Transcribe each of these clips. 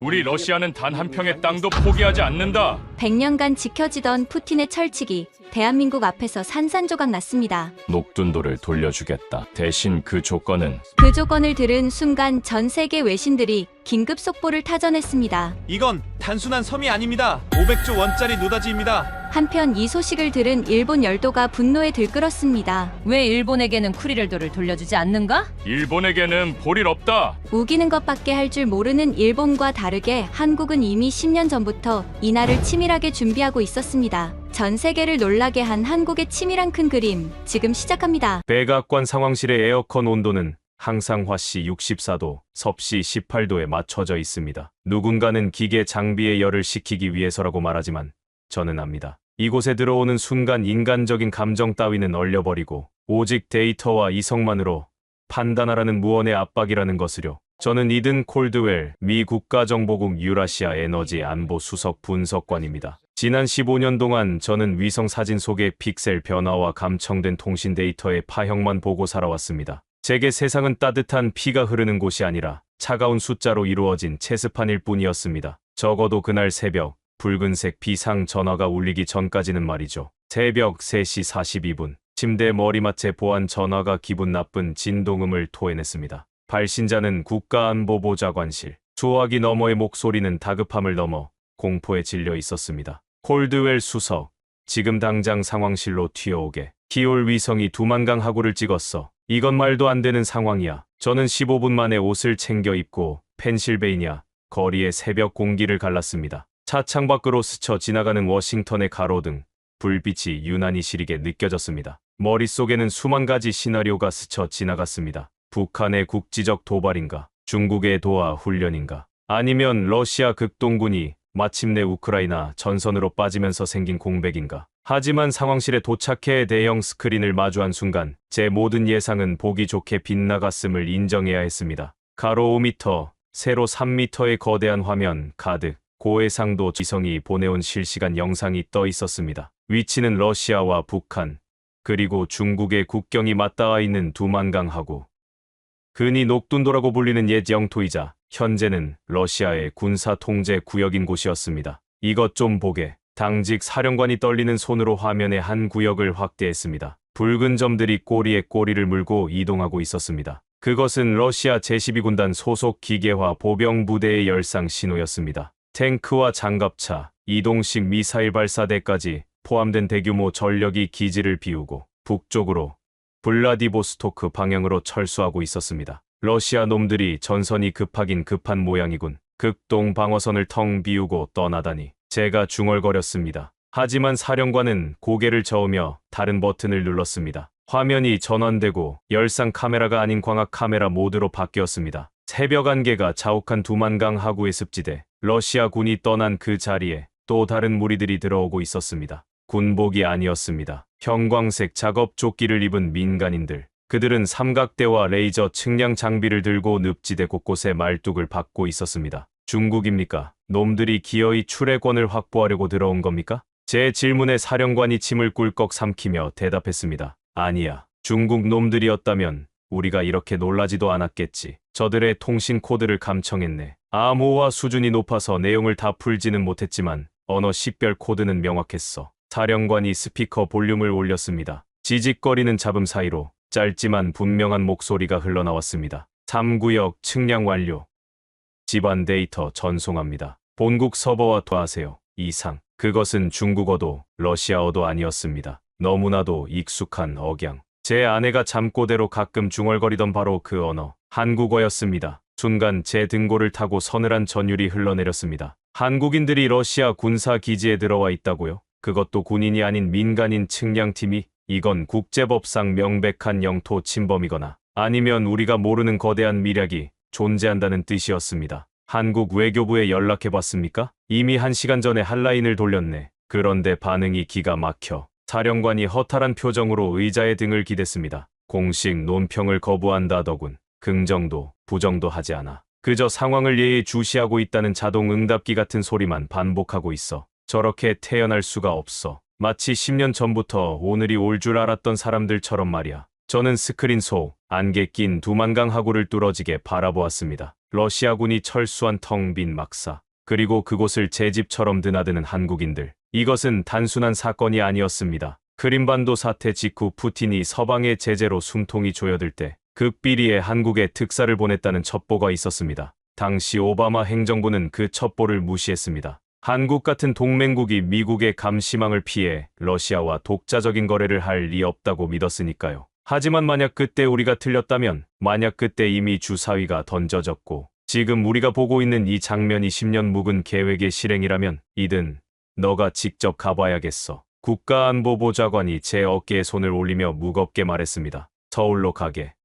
우리 러시아는 단 한 평의 땅도 포기하지 않는다. 100년간 지켜지던 푸틴의 철칙이 대한민국 앞에서 산산조각 났습니다. 녹둔도를 돌려주겠다. 대신 그 조건은 그 조건을 들은 순간 전 세계 외신들이 긴급 속보를 타전했습니다. 이건 단순한 섬이 아닙니다. 500조 원짜리 노다지입니다. 한편 이 소식을 들은 일본 열도가 분노에 들끓었습니다. 왜 일본에게는 쿠리렐도를 돌려주지 않는가? 일본에게는 볼 일 없다. 우기는 것밖에 할 줄 모르는 일본과 다르게 한국은 이미 10년 전부터 이날을 치밀하게 준비하고 있었습니다. 전 세계를 놀라게 한 한국의 치밀한 큰 그림, 지금 시작합니다. 백악관 상황실의 에어컨 온도는 항상 화씨 64도, 섭씨 18도에 맞춰져 있습니다. 누군가는 기계 장비의 열을 식히기 위해서라고 말하지만 저는 압니다. 이곳에 들어오는 순간 인간적인 감정 따위는 얼려버리고 오직 데이터와 이성만으로 판단하라는 무언의 압박이라는 것을요. 저는 이든 콜드웰 미 국가정보국 유라시아 에너지 안보 수석 분석관입니다. 지난 15년 동안 저는 위성 사진 속의 픽셀 변화와 감청된 통신 데이터의 파형만 보고 살아왔습니다. 제게 세상은 따뜻한 피가 흐르는 곳이 아니라 차가운 숫자로 이루어진 체스판일 뿐이었습니다. 적어도 그날 새벽 붉은색 비상 전화가 울리기 전까지는 말이죠. 새벽 3시 42분 침대 머리맡에 보안 전화가 기분 나쁜 진동음을 토해냈습니다. 발신자는 국가안보보좌관실. 수화기 너머의 목소리는 다급함을 넘어 공포에 질려 있었습니다. 콜드웰 수석, 지금 당장 상황실로 튀어오게. 키올 위성이 두만강 하구를 찍었어. 이건 말도 안 되는 상황이야. 저는 15분 만에 옷을 챙겨 입고 펜실베이니아 거리의 새벽 공기를 갈랐습니다. 차창 밖으로 스쳐 지나가는 워싱턴의 가로등, 불빛이 유난히 시리게 느껴졌습니다. 머릿속에는 수만 가지 시나리오가 스쳐 지나갔습니다. 북한의 국지적 도발인가? 중국의 도하 훈련인가? 아니면 러시아 극동군이 마침내 우크라이나 전선으로 빠지면서 생긴 공백인가? 하지만 상황실에 도착해 대형 스크린을 마주한 순간 제 모든 예상은 보기 좋게 빗나갔음을 인정해야 했습니다. 가로 5m, 세로 3m의 거대한 화면 가득 고해상도 지성이 보내온 실시간 영상이 떠 있었습니다. 위치는 러시아와 북한, 그리고 중국의 국경이 맞닿아 있는 두만강 하구. 흔히 녹둔도라고 불리는 옛 영토이자 현재는 러시아의 군사 통제 구역인 곳이었습니다. 이것 좀 보게. 당직 사령관이 떨리는 손으로 화면의 한 구역을 확대했습니다. 붉은 점들이 꼬리에 꼬리를 물고 이동하고 있었습니다. 그것은 러시아 제12군단 소속 기계화 보병 부대의 열상 신호였습니다. 탱크와 장갑차, 이동식 미사일 발사대까지 포함된 대규모 전력이 기지를 비우고 북쪽으로 블라디보스토크 방향으로 철수하고 있었습니다. 러시아 놈들이 전선이 급하긴 급한 모양이군. 극동 방어선을 텅 비우고 떠나다니. 제가 중얼거렸습니다. 하지만 사령관은 고개를 저으며 다른 버튼을 눌렀습니다. 화면이 전환되고 열상 카메라가 아닌 광학 카메라 모드로 바뀌었습니다. 새벽 안개가 자욱한 두만강 하구의 습지대. 러시아 군이 떠난 그 자리에 또 다른 무리들이 들어오고 있었습니다. 군복이 아니었습니다. 형광색 작업 조끼를 입은 민간인들. 그들은 삼각대와 레이저 측량 장비를 들고 늪지대 곳곳에 말뚝을 박고 있었습니다. 중국입니까? 놈들이 기어이 출애권을 확보하려고 들어온 겁니까? 제 질문에 사령관이 침을 꿀꺽 삼키며 대답했습니다. 아니야. 중국 놈들이었다면 우리가 이렇게 놀라지도 않았겠지. 저들의 통신 코드를 감청했네. 암호화 수준이 높아서 내용을 다 풀지는 못했지만 언어 식별 코드는 명확했어. 사령관이 스피커 볼륨을 올렸습니다. 지직거리는 잡음 사이로 짧지만 분명한 목소리가 흘러나왔습니다. 3구역 측량 완료. 집안 데이터 전송합니다. 본국 서버와 통화하세요. 이상. 그것은 중국어도 러시아어도 아니었습니다. 너무나도 익숙한 억양. 제 아내가 잠꼬대로 가끔 중얼거리던 바로 그 언어. 한국어였습니다. 순간 제 등골을 타고 서늘한 전율이 흘러내렸습니다. 한국인들이 러시아 군사 기지에 들어와 있다고요? 그것도 군인이 아닌 민간인 측량팀이? 이건 국제법상 명백한 영토 침범이거나 아니면 우리가 모르는 거대한 미략이 존재한다는 뜻이었습니다. 한국 외교부에 연락해봤습니까? 이미 1시간 전에 한라인을 돌렸네. 그런데 반응이 기가 막혀. 사령관이 허탈한 표정으로 의자의 등을 기댔습니다. 공식 논평을 거부한다더군. 긍정도 부정도 하지 않아. 그저 상황을 예의주시하고 있다는 자동 응답기 같은 소리만 반복하고 있어. 저렇게 태어날 수가 없어. 마치 10년 전부터 오늘이 올 줄 알았던 사람들처럼 말이야. 저는 스크린 속 안개 낀 두만강 하구를 뚫어지게 바라보았습니다. 러시아군이 철수한 텅 빈 막사, 그리고 그곳을 제 집처럼 드나드는 한국인들. 이것은 단순한 사건이 아니었습니다. 크림반도 사태 직후 푸틴이 서방의 제재로 숨통이 조여들 때 극비리에 한국에 특사를 보냈다는 첩보가 있었습니다. 당시 오바마 행정부는 그 첩보를 무시했습니다. 한국 같은 동맹국이 미국의 감시망을 피해 러시아와 독자적인 거래를 할 리 없다고 믿었으니까요. 하지만 만약 그때 우리가 틀렸다면, 만약 그때 이미 주사위가 던져졌고 지금 우리가 보고 있는 이 장면이 10년 묵은 계획의 실행이라면 이든 너가 직접 가봐야겠어. 국가안보보좌관이 제 어깨에 손을 올리며 무겁게 말했습니다. 서울로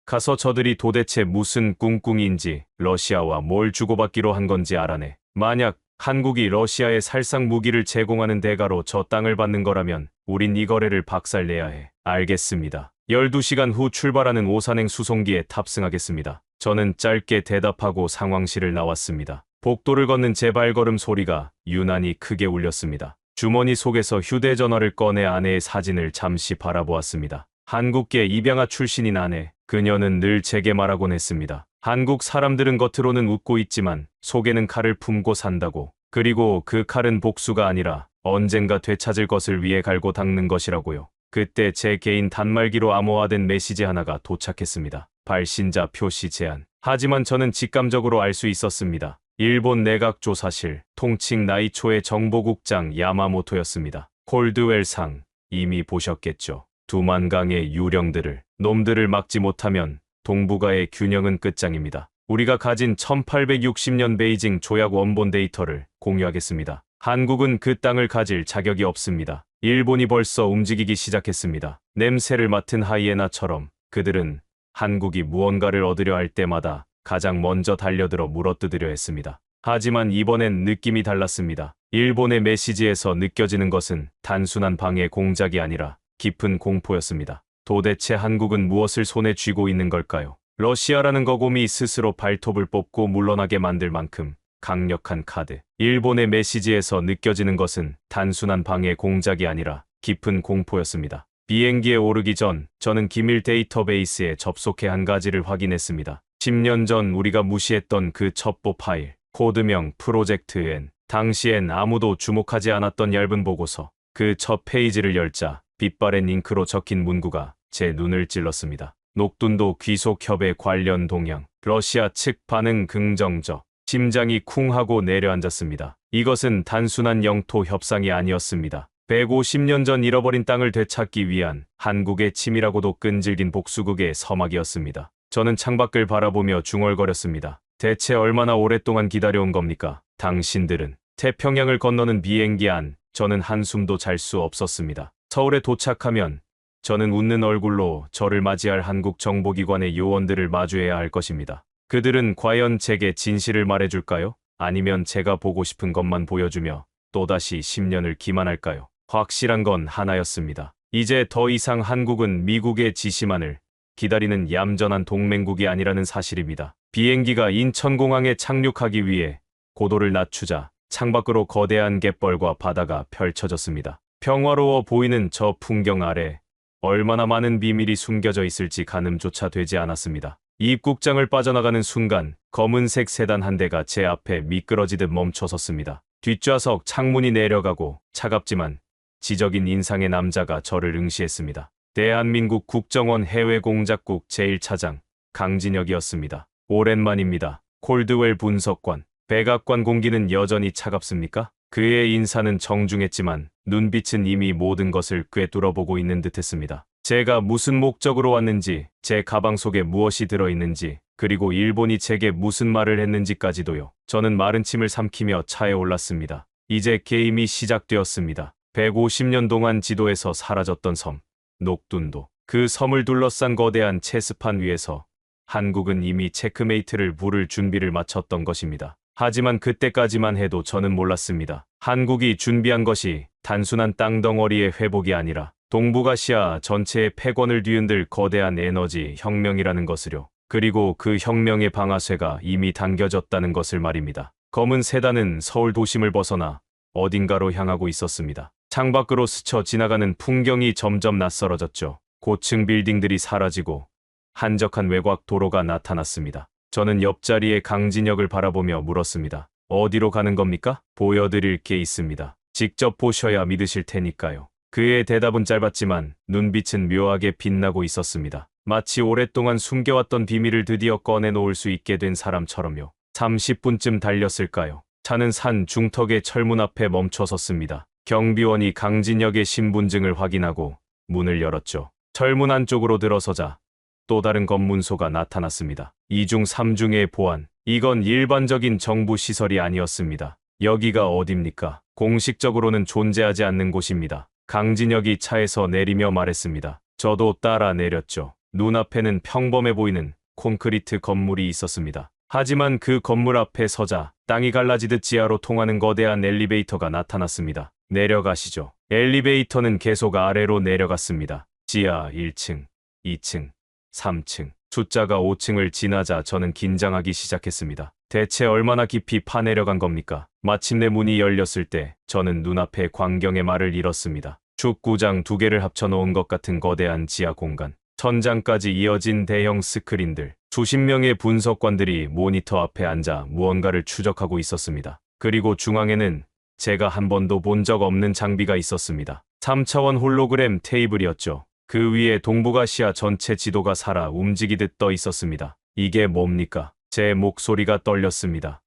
가서 저들이 도대체 무슨 꿍꿍인지, 러시아와 뭘 주고받기로 한 건지 알아내. 만약 한국이 러시아에 살상 무기를 제공하는 대가로 저 땅을 받는 거라면 우린 이 거래를 박살내야 해. 알겠습니다. 12시간 후 출발하는 오산행 수송기에 탑승하겠습니다. 저는 짧게 대답하고 상황실을 나왔습니다. 복도를 걷는 제 발걸음 소리가 유난히 크게 울렸습니다. 주머니 속에서 휴대전화를 꺼내 아내의 사진을 잠시 바라보았습니다. 한국계 입양아 출신인 아내, 그녀는 늘 제게 말하곤 했습니다. 한국 사람들은 겉으로는 웃고 있지만 속에는 칼을 품고 산다고. 그리고 그 칼은 복수가 아니라 언젠가 되찾을 것을 위해 갈고 닦는 것이라고요. 그때 제 개인 단말기로 암호화된 메시지 하나가 도착했습니다. 발신자 표시 제한. 하지만 저는 직감적으로 알 수 있었습니다. 일본 내각조사실 통칭 나이초의 정보국장 야마모토였습니다. 콜드웰상, 이미 보셨겠죠. 두만강의 유령들을, 놈들을 막지 못하면 동북아의 균형은 끝장입니다. 우리가 가진 1860년 베이징 조약 원본 데이터를 공유하겠습니다. 한국은 그 땅을 가질 자격이 없습니다. 일본이 벌써 움직이기 시작했습니다. 냄새를 맡은 하이에나처럼 그들은 한국이 무언가를 얻으려 할 때마다 가장 먼저 달려들어 물어뜯으려 했습니다. 하지만 이번엔 느낌이 달랐습니다. 일본의 메시지에서 느껴지는 것은 단순한 방해 공작이 아니라 깊은 공포였습니다. 도대체 한국은 무엇을 손에 쥐고 있는 걸까요? 러시아라는 거곰이 스스로 발톱을 뽑고 물러나게 만들 만큼 강력한 카드. 일본의 메시지에서 느껴지는 것은 단순한 방해 공작이 아니라 깊은 공포였습니다. 비행기에 오르기 전 저는 기밀 데이터베이스에 접속해 한 가지를 확인했습니다. 10년 전 우리가 무시했던 그 첩보 파일, 코드명 프로젝트 N. 당시엔 아무도 주목하지 않았던 얇은 보고서. 그 첫 페이지를 열자 빛바랜 잉크로 적힌 문구가 제 눈을 찔렀습니다. 녹둔도 귀속협의 관련 동향. 러시아 측 반응 긍정적. 심장이 쿵 하고 내려앉았습니다. 이것은 단순한 영토 협상이 아니었습니다. 150년 전 잃어버린 땅을 되찾기 위한 한국의 치밀하고도 끈질긴 복수극의 서막이었습니다. 저는 창밖을 바라보며 중얼거렸습니다. 대체 얼마나 오랫동안 기다려온 겁니까? 당신들은. 태평양을 건너는 비행기 안, 저는 한숨도 잘 수 없었습니다. 서울에 도착하면 저는 웃는 얼굴로 저를 맞이할 한국 정보기관의 요원들을 마주해야 할 것입니다. 그들은 과연 제게 진실을 말해줄까요? 아니면 제가 보고 싶은 것만 보여주며 또다시 10년을 기만할까요? 확실한 건 하나였습니다. 이제 더 이상 한국은 미국의 지시만을 기다리는 얌전한 동맹국이 아니라는 사실입니다. 비행기가 인천공항에 착륙하기 위해 고도를 낮추자 창밖으로 거대한 갯벌과 바다가 펼쳐졌습니다. 평화로워 보이는 저 풍경 아래 얼마나 많은 비밀이 숨겨져 있을지 가늠조차 되지 않았습니다. 입국장을 빠져나가는 순간 검은색 세단 한 대가 제 앞에 미끄러지듯 멈춰섰습니다. 뒷좌석 창문이 내려가고 차갑지만 지적인 인상의 남자가 저를 응시했습니다. 대한민국 국정원 해외공작국 제1차장 강진혁이었습니다. 오랜만입니다. 콜드웰 분석관. 백악관 공기는 여전히 차갑습니까? 그의 인사는 정중했지만 눈빛은 이미 모든 것을 꿰뚫어보고 있는 듯했습니다. 제가 무슨 목적으로 왔는지, 제 가방 속에 무엇이 들어있는지, 그리고 일본이 제게 무슨 말을 했는지까지도요. 저는 마른 침을 삼키며 차에 올랐습니다. 이제 게임이 시작되었습니다. 150년 동안 지도에서 사라졌던 섬, 녹둔도. 그 섬을 둘러싼 거대한 체스판 위에서 한국은 이미 체크메이트를 부를 준비를 마쳤던 것입니다. 하지만 그때까지만 해도 저는 몰랐습니다. 한국이 준비한 것이 단순한 땅덩어리의 회복이 아니라 동북아시아 전체의 패권을 뒤흔들 거대한 에너지 혁명이라는 것을요. 그리고 그 혁명의 방아쇠가 이미 당겨졌다는 것을 말입니다. 검은 세단은 서울 도심을 벗어나 어딘가로 향하고 있었습니다. 창밖으로 스쳐 지나가는 풍경이 점점 낯설어졌죠. 고층 빌딩들이 사라지고 한적한 외곽 도로가 나타났습니다. 저는 옆자리에 강진혁을 바라보며 물었습니다. 어디로 가는 겁니까? 보여드릴 게 있습니다. 직접 보셔야 믿으실 테니까요. 그의 대답은 짧았지만 눈빛은 묘하게 빛나고 있었습니다. 마치 오랫동안 숨겨왔던 비밀을 드디어 꺼내놓을 수 있게 된 사람처럼요. 30분쯤 달렸을까요? 차는 산 중턱의 철문 앞에 멈춰섰습니다. 경비원이 강진혁의 신분증을 확인하고 문을 열었죠. 철문 안쪽으로 들어서자 또 다른 검문소가 나타났습니다. 2중 3중의 보안. 이건 일반적인 정부 시설이 아니었습니다. 여기가 어딥니까? 공식적으로는 존재하지 않는 곳입니다. 강진혁이 차에서 내리며 말했습니다. 저도 따라 내렸죠. 눈앞에는 평범해 보이는 콘크리트 건물이 있었습니다. 하지만 그 건물 앞에 서자 땅이 갈라지듯 지하로 통하는 거대한 엘리베이터가 나타났습니다. 내려가시죠. 엘리베이터는 계속 아래로 내려갔습니다. 지하 1층, 2층, 3층. 숫자가 5층을 지나자 저는 긴장하기 시작했습니다. 대체 얼마나 깊이 파내려간 겁니까? 마침내 문이 열렸을 때 저는 눈앞에 광경의 말을 잃었습니다. 축구장 2개를 합쳐놓은 것 같은 거대한 지하 공간. 천장까지 이어진 대형 스크린들. 수십 명의 분석관들이 모니터 앞에 앉아 무언가를 추적하고 있었습니다. 그리고 중앙에는 제가 한 번도 본 적 없는 장비가 있었습니다. 3차원 홀로그램 테이블이었죠. 그 위에 동북아시아 전체 지도가 살아 움직이듯 떠 있었습니다. 이게 뭡니까? 제 목소리가 떨렸습니다.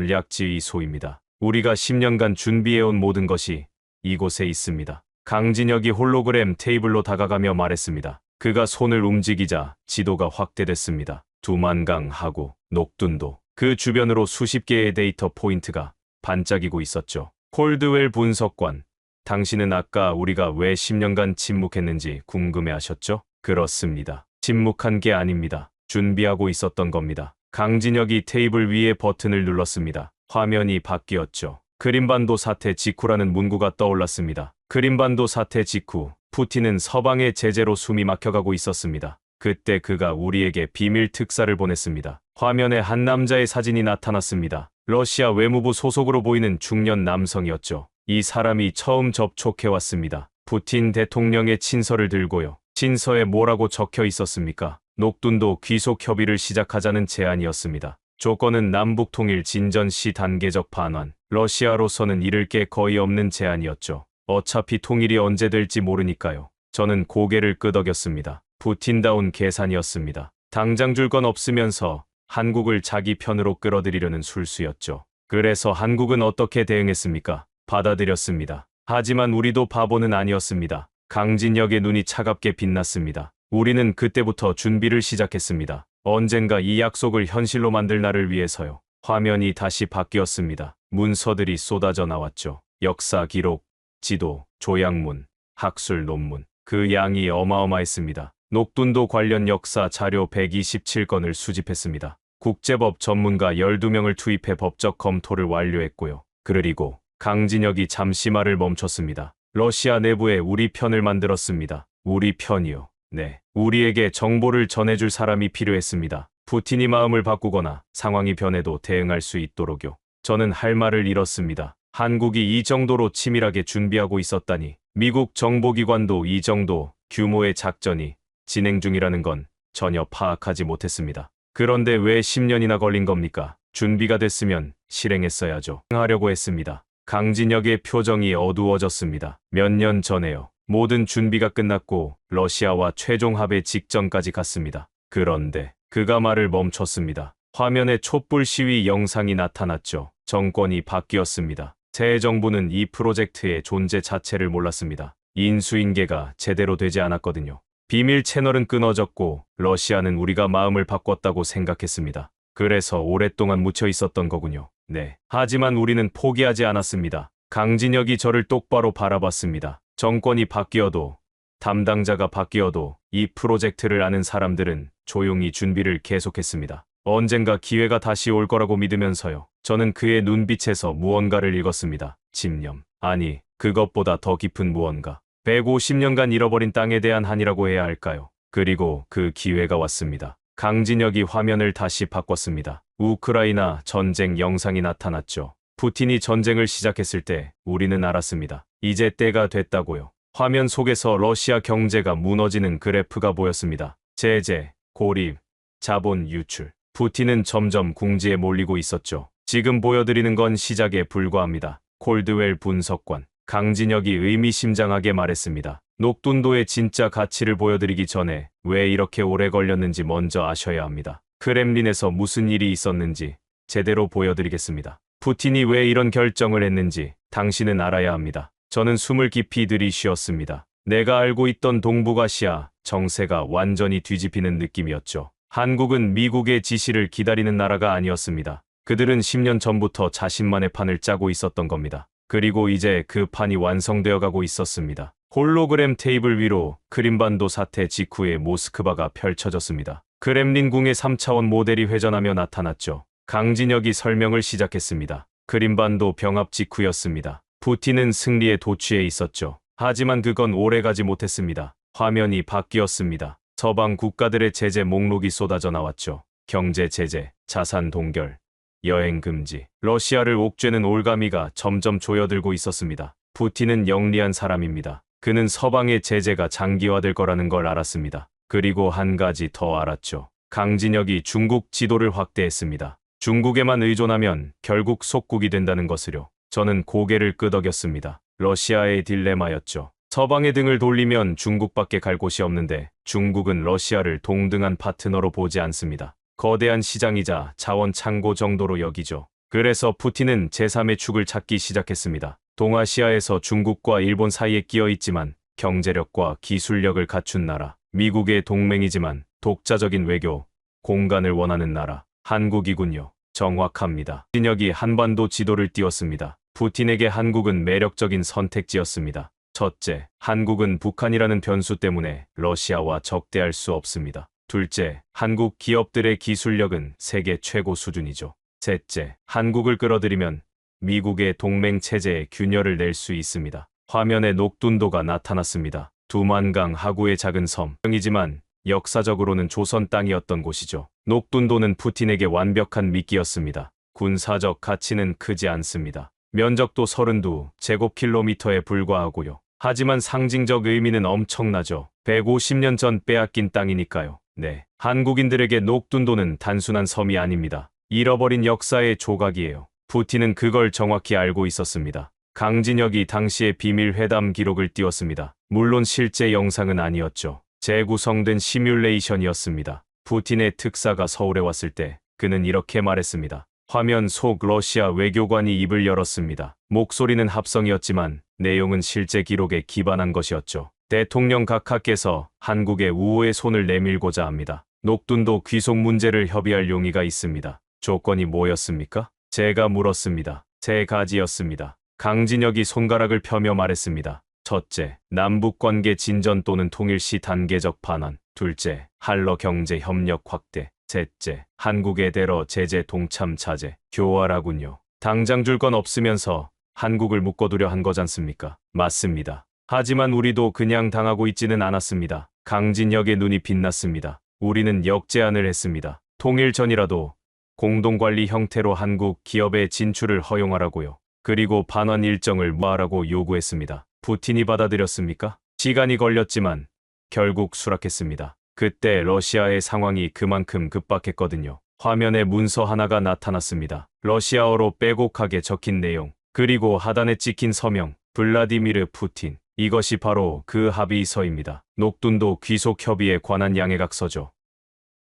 북방전략지휘소입니다. 우리가 10년간 준비해온 모든 것이 이곳에 있습니다. 강진혁이 홀로그램 테이블로 다가가며 말했습니다. 그가 손을 움직이자 지도가 확대됐습니다. 두만강하고 녹둔도, 그 주변으로 수십 개의 데이터 포인트가 반짝이고 있었죠. 콜드웰 분석관, 당신은 아까 우리가 왜 10년간 침묵했는지 궁금해하셨죠? 그렇습니다. 침묵한 게 아닙니다. 준비하고 있었던 겁니다. 강진혁이 테이블 위에 버튼을 눌렀습니다. 화면이 바뀌었죠. 크림반도 사태 직후라는 문구가 떠올랐습니다. 크림반도 사태 직후, 푸틴은 서방의 제재로 숨이 막혀가고 있었습니다. 그때 그가 우리에게 비밀 특사를 보냈습니다. 화면에 한 남자의 사진이 나타났습니다. 러시아 외무부 소속으로 보이는 중년 남성이었죠. 이 사람이 처음 접촉해왔습니다. 푸틴 대통령의 친서를 들고요. 친서에 뭐라고 적혀 있었습니까? 녹둔도 귀속 협의를 시작하자는 제안이었습니다. 조건은 남북 통일 진전 시 단계적 반환. 러시아로서는 잃을 게 거의 없는 제안이었죠. 어차피 통일이 언제 될지 모르니까요. 저는 고개를 끄덕였습니다. 푸틴다운 계산이었습니다. 당장 줄 건 없으면서 한국을 자기 편으로 끌어들이려는 술수였죠. 그래서 한국은 어떻게 대응했습니까? 받아들였습니다. 하지만 우리도 바보는 아니었습니다. 강진혁의 눈이 차갑게 빛났습니다. 우리는 그때부터 준비를 시작했습니다. 언젠가 이 약속을 현실로 만들 날을 위해서요. 화면이 다시 바뀌었습니다. 문서들이 쏟아져 나왔죠. 역사 기록, 지도, 조약문, 학술 논문. 그 양이 어마어마했습니다. 녹둔도 관련 역사 자료 127건을 수집했습니다. 국제법 전문가 12명을 투입해 법적 검토를 완료했고요. 그리고 강진혁이 잠시 말을 멈췄습니다. 러시아 내부에 우리 편을 만들었습니다. 우리 편이요. 네. 우리에게 정보를 전해줄 사람이 필요했습니다. 푸틴이 마음을 바꾸거나 상황이 변해도 대응할 수 있도록요. 저는 할 말을 잃었습니다. 한국이 이 정도로 치밀하게 준비하고 있었다니, 미국 정보기관도 이 정도 규모의 작전이 진행 중이라는 건 전혀 파악하지 못했습니다. 그런데 왜 10년이나 걸린 겁니까? 준비가 됐으면 실행했어야죠. 하려고 했습니다. 강진혁의 표정이 어두워졌습니다. 몇 년 전에요. 모든 준비가 끝났고 러시아와 최종 합의 직전까지 갔습니다. 그런데 그가 말을 멈췄습니다. 화면에 촛불 시위 영상이 나타났죠. 정권이 바뀌었습니다. 새 정부는 이 프로젝트의 존재 자체를 몰랐습니다. 인수인계가 제대로 되지 않았거든요. 비밀 채널은 끊어졌고 러시아는 우리가 마음을 바꿨다고 생각했습니다. 그래서 오랫동안 묻혀 있었던 거군요. 네. 하지만 우리는 포기하지 않았습니다. 강진혁이 저를 똑바로 바라봤습니다. 정권이 바뀌어도, 담당자가 바뀌어도 이 프로젝트를 아는 사람들은 조용히 준비를 계속했습니다. 언젠가 기회가 다시 올 거라고 믿으면서요. 저는 그의 눈빛에서 무언가를 읽었습니다. 집념. 아니, 그것보다 더 깊은 무언가. 150년간 잃어버린 땅에 대한 한이라고 해야 할까요? 그리고 그 기회가 왔습니다. 강진혁이 화면을 다시 바꿨습니다. 우크라이나 전쟁 영상이 나타났죠. 푸틴이 전쟁을 시작했을 때 우리는 알았습니다. 이제 때가 됐다고요. 화면 속에서 러시아 경제가 무너지는 그래프가 보였습니다. 제재, 고립, 자본 유출. 푸틴은 점점 궁지에 몰리고 있었죠. 지금 보여드리는 건 시작에 불과합니다. 콜드웰 분석관 강진혁이 의미심장하게 말했습니다. 녹둔도의 진짜 가치를 보여드리기 전에 왜 이렇게 오래 걸렸는지 먼저 아셔야 합니다. 크렘린에서 무슨 일이 있었는지 제대로 보여드리겠습니다. 푸틴이 왜 이런 결정을 했는지 당신은 알아야 합니다. 저는 숨을 깊이 들이쉬었습니다. 내가 알고 있던 동북아시아 정세가 완전히 뒤집히는 느낌이었죠. 한국은 미국의 지시를 기다리는 나라가 아니었습니다. 그들은 10년 전부터 자신만의 판을 짜고 있었던 겁니다. 그리고 이제 그 판이 완성되어 가고 있었습니다. 홀로그램 테이블 위로 크림반도 사태 직후의 모스크바가 펼쳐졌습니다. 크렘린궁의 3차원 모델이 회전하며 나타났죠. 강진혁이 설명을 시작했습니다. 크림반도 병합 직후였습니다. 푸틴은 승리에 도취해 있었죠. 하지만 그건 오래가지 못했습니다. 화면이 바뀌었습니다. 서방 국가들의 제재 목록이 쏟아져 나왔죠. 경제 제재, 자산 동결, 여행 금지. 러시아를 옥죄는 올가미가 점점 조여들고 있었습니다. 푸틴은 영리한 사람입니다. 그는 서방의 제재가 장기화될 거라는 걸 알았습니다. 그리고 한 가지 더 알았죠. 강진혁이 중국 지도를 확대했습니다. 중국에만 의존하면 결국 속국이 된다는 것을요. 저는 고개를 끄덕였습니다. 러시아의 딜레마였죠. 서방의 등을 돌리면 중국밖에 갈 곳이 없는데 중국은 러시아를 동등한 파트너로 보지 않습니다. 거대한 시장이자 자원 창고 정도로 여기죠. 그래서 푸틴은 제3의 축을 찾기 시작했습니다. 동아시아에서 중국과 일본 사이에 끼어 있지만 경제력과 기술력을 갖춘 나라, 미국의 동맹이지만 독자적인 외교, 공간을 원하는 나라, 한국이군요. 정확합니다. 진혁이 한반도 지도를 띄웠습니다. 푸틴에게 한국은 매력적인 선택지였습니다. 첫째, 한국은 북한이라는 변수 때문에 러시아와 적대할 수 없습니다. 둘째, 한국 기업들의 기술력은 세계 최고 수준이죠. 셋째, 한국을 끌어들이면 미국의 동맹 체제에 균열을 낼 수 있습니다. 화면에 녹둔도가 나타났습니다. 두만강 하구의 작은 섬이지만 역사적으로는 조선 땅이었던 곳이죠. 녹둔도는 푸틴에게 완벽한 미끼였습니다. 군사적 가치는 크지 않습니다. 면적도 32제곱킬로미터에 불과하고요. 하지만 상징적 의미는 엄청나죠. 150년 전 빼앗긴 땅이니까요. 네, 한국인들에게 녹둔도는 단순한 섬이 아닙니다. 잃어버린 역사의 조각이에요. 푸틴은 그걸 정확히 알고 있었습니다. 강진혁이 당시의 비밀 회담 기록을 띄웠습니다. 물론 실제 영상은 아니었죠. 재구성된 시뮬레이션이었습니다. 푸틴의 특사가 서울에 왔을 때 그는 이렇게 말했습니다. 화면 속 러시아 외교관이 입을 열었습니다. 목소리는 합성이었지만 내용은 실제 기록에 기반한 것이었죠. 대통령 각하께서 한국의 우호의 손을 내밀고자 합니다. 녹둔도 귀속 문제를 협의할 용의가 있습니다. 조건이 뭐였습니까? 제가 물었습니다. 세 가지였습니다. 강진혁이 손가락을 펴며 말했습니다. 첫째, 남북관계 진전 또는 통일시 단계적 반환. 둘째, 한러 경제 협력 확대. 셋째, 한국에 대러 제재 동참 자제. 교활하군요. 당장 줄 건 없으면서 한국을 묶어두려 한 거잖습니까? 맞습니다. 하지만 우리도 그냥 당하고 있지는 않았습니다. 강진혁의 눈이 빛났습니다. 우리는 역제안을 했습니다. 통일 전이라도 공동관리 형태로 한국 기업의 진출을 허용하라고요. 그리고 반환 일정을 무하라고 요구했습니다. 푸틴이 받아들였습니까? 시간이 걸렸지만 결국 수락했습니다. 그때 러시아의 상황이 그만큼 급박했거든요. 화면에 문서 하나가 나타났습니다. 러시아어로 빼곡하게 적힌 내용, 그리고 하단에 찍힌 서명, 블라디미르 푸틴. 이것이 바로 그 합의서입니다. 녹둔도 귀속 협의에 관한 양해각서죠.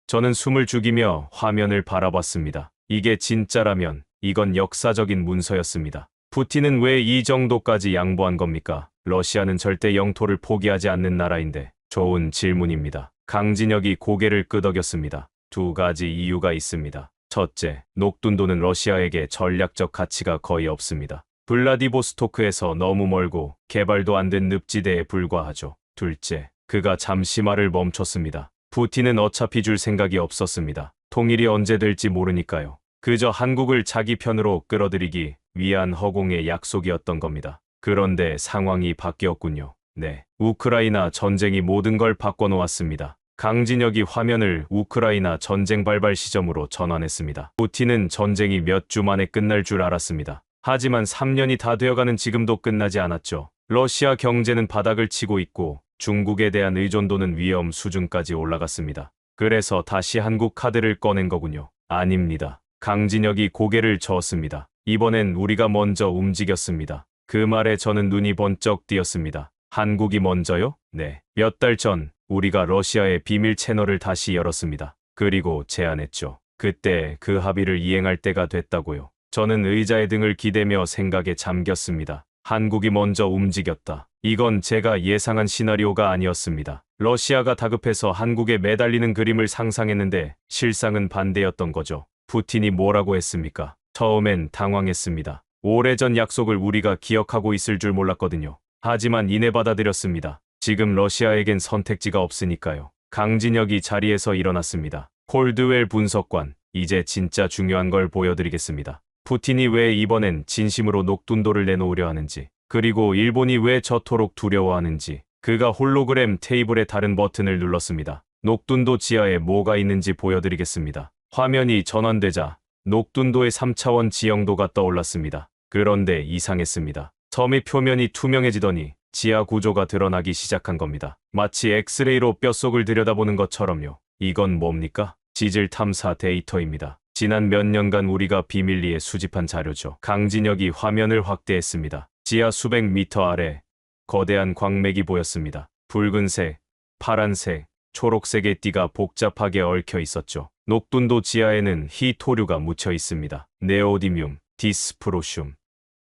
저는 숨을 죽이며 화면을 바라봤습니다. 이게 진짜라면 이건 역사적인 문서였습니다. 푸틴은 왜 이 정도까지 양보한 겁니까? 러시아는 절대 영토를 포기하지 않는 나라인데. 좋은 질문입니다. 강진혁이 고개를 끄덕였습니다. 두 가지 이유가 있습니다. 첫째, 녹둔도는 러시아에게 전략적 가치가 거의 없습니다. 블라디보스토크에서 너무 멀고 개발도 안 된 늪지대에 불과하죠. 둘째, 그가 잠시 말을 멈췄습니다. 푸틴은 어차피 줄 생각이 없었습니다. 통일이 언제 될지 모르니까요. 그저 한국을 자기 편으로 끌어들이기 위한 허공의 약속이었던 겁니다. 그런데 상황이 바뀌었군요. 네, 우크라이나 전쟁이 모든 걸 바꿔놓았습니다. 강진혁이 화면을 우크라이나 전쟁 발발 시점으로 전환했습니다. 푸틴은 전쟁이 몇 주 만에 끝날 줄 알았습니다. 하지만 3년이 다 되어가는 지금도 끝나지 않았죠. 러시아 경제는 바닥을 치고 있고 중국에 대한 의존도는 위험 수준까지 올라갔습니다. 그래서 다시 한국 카드를 꺼낸 거군요. 아닙니다. 강진혁이 고개를 저었습니다. 이번엔 우리가 먼저 움직였습니다. 그 말에 저는 눈이 번쩍 띄었습니다. 한국이 먼저요? 네. 몇 달 전 우리가 러시아의 비밀 채널을 다시 열었습니다. 그리고 제안했죠. 그때 그 합의를 이행할 때가 됐다고요. 저는 의자의 등을 기대며 생각에 잠겼습니다. 한국이 먼저 움직였다. 이건 제가 예상한 시나리오가 아니었습니다. 러시아가 다급해서 한국에 매달리는 그림을 상상했는데 실상은 반대였던 거죠. 푸틴이 뭐라고 했습니까? 처음엔 당황했습니다. 오래전 약속을 우리가 기억하고 있을 줄 몰랐거든요. 하지만 이내 받아들였습니다. 지금 러시아에겐 선택지가 없으니까요. 강진혁이 자리에서 일어났습니다. 콜드웰 분석관, 이제 진짜 중요한 걸 보여드리겠습니다. 푸틴이 왜 이번엔 진심으로 녹둔도를 내놓으려 하는지, 그리고 일본이 왜 저토록 두려워하는지. 그가 홀로그램 테이블의 다른 버튼을 눌렀습니다. 녹둔도 지하에 뭐가 있는지 보여드리겠습니다. 화면이 전환되자 녹둔도의 3차원 지형도가 떠올랐습니다. 그런데 이상했습니다. 섬의 표면이 투명해지더니 지하 구조가 드러나기 시작한 겁니다. 마치 엑스레이로 뼛속을 들여다보는 것처럼요. 이건 뭡니까? 지질 탐사 데이터입니다. 지난 몇 년간 우리가 비밀리에 수집한 자료죠. 강진혁이 화면을 확대했습니다. 지하 수백 미터 아래 거대한 광맥이 보였습니다. 붉은색, 파란색, 초록색의 띠가 복잡하게 얽혀 있었죠. 녹둔도 지하에는 희토류가 묻혀 있습니다. 네오디뮴, 디스프로슘,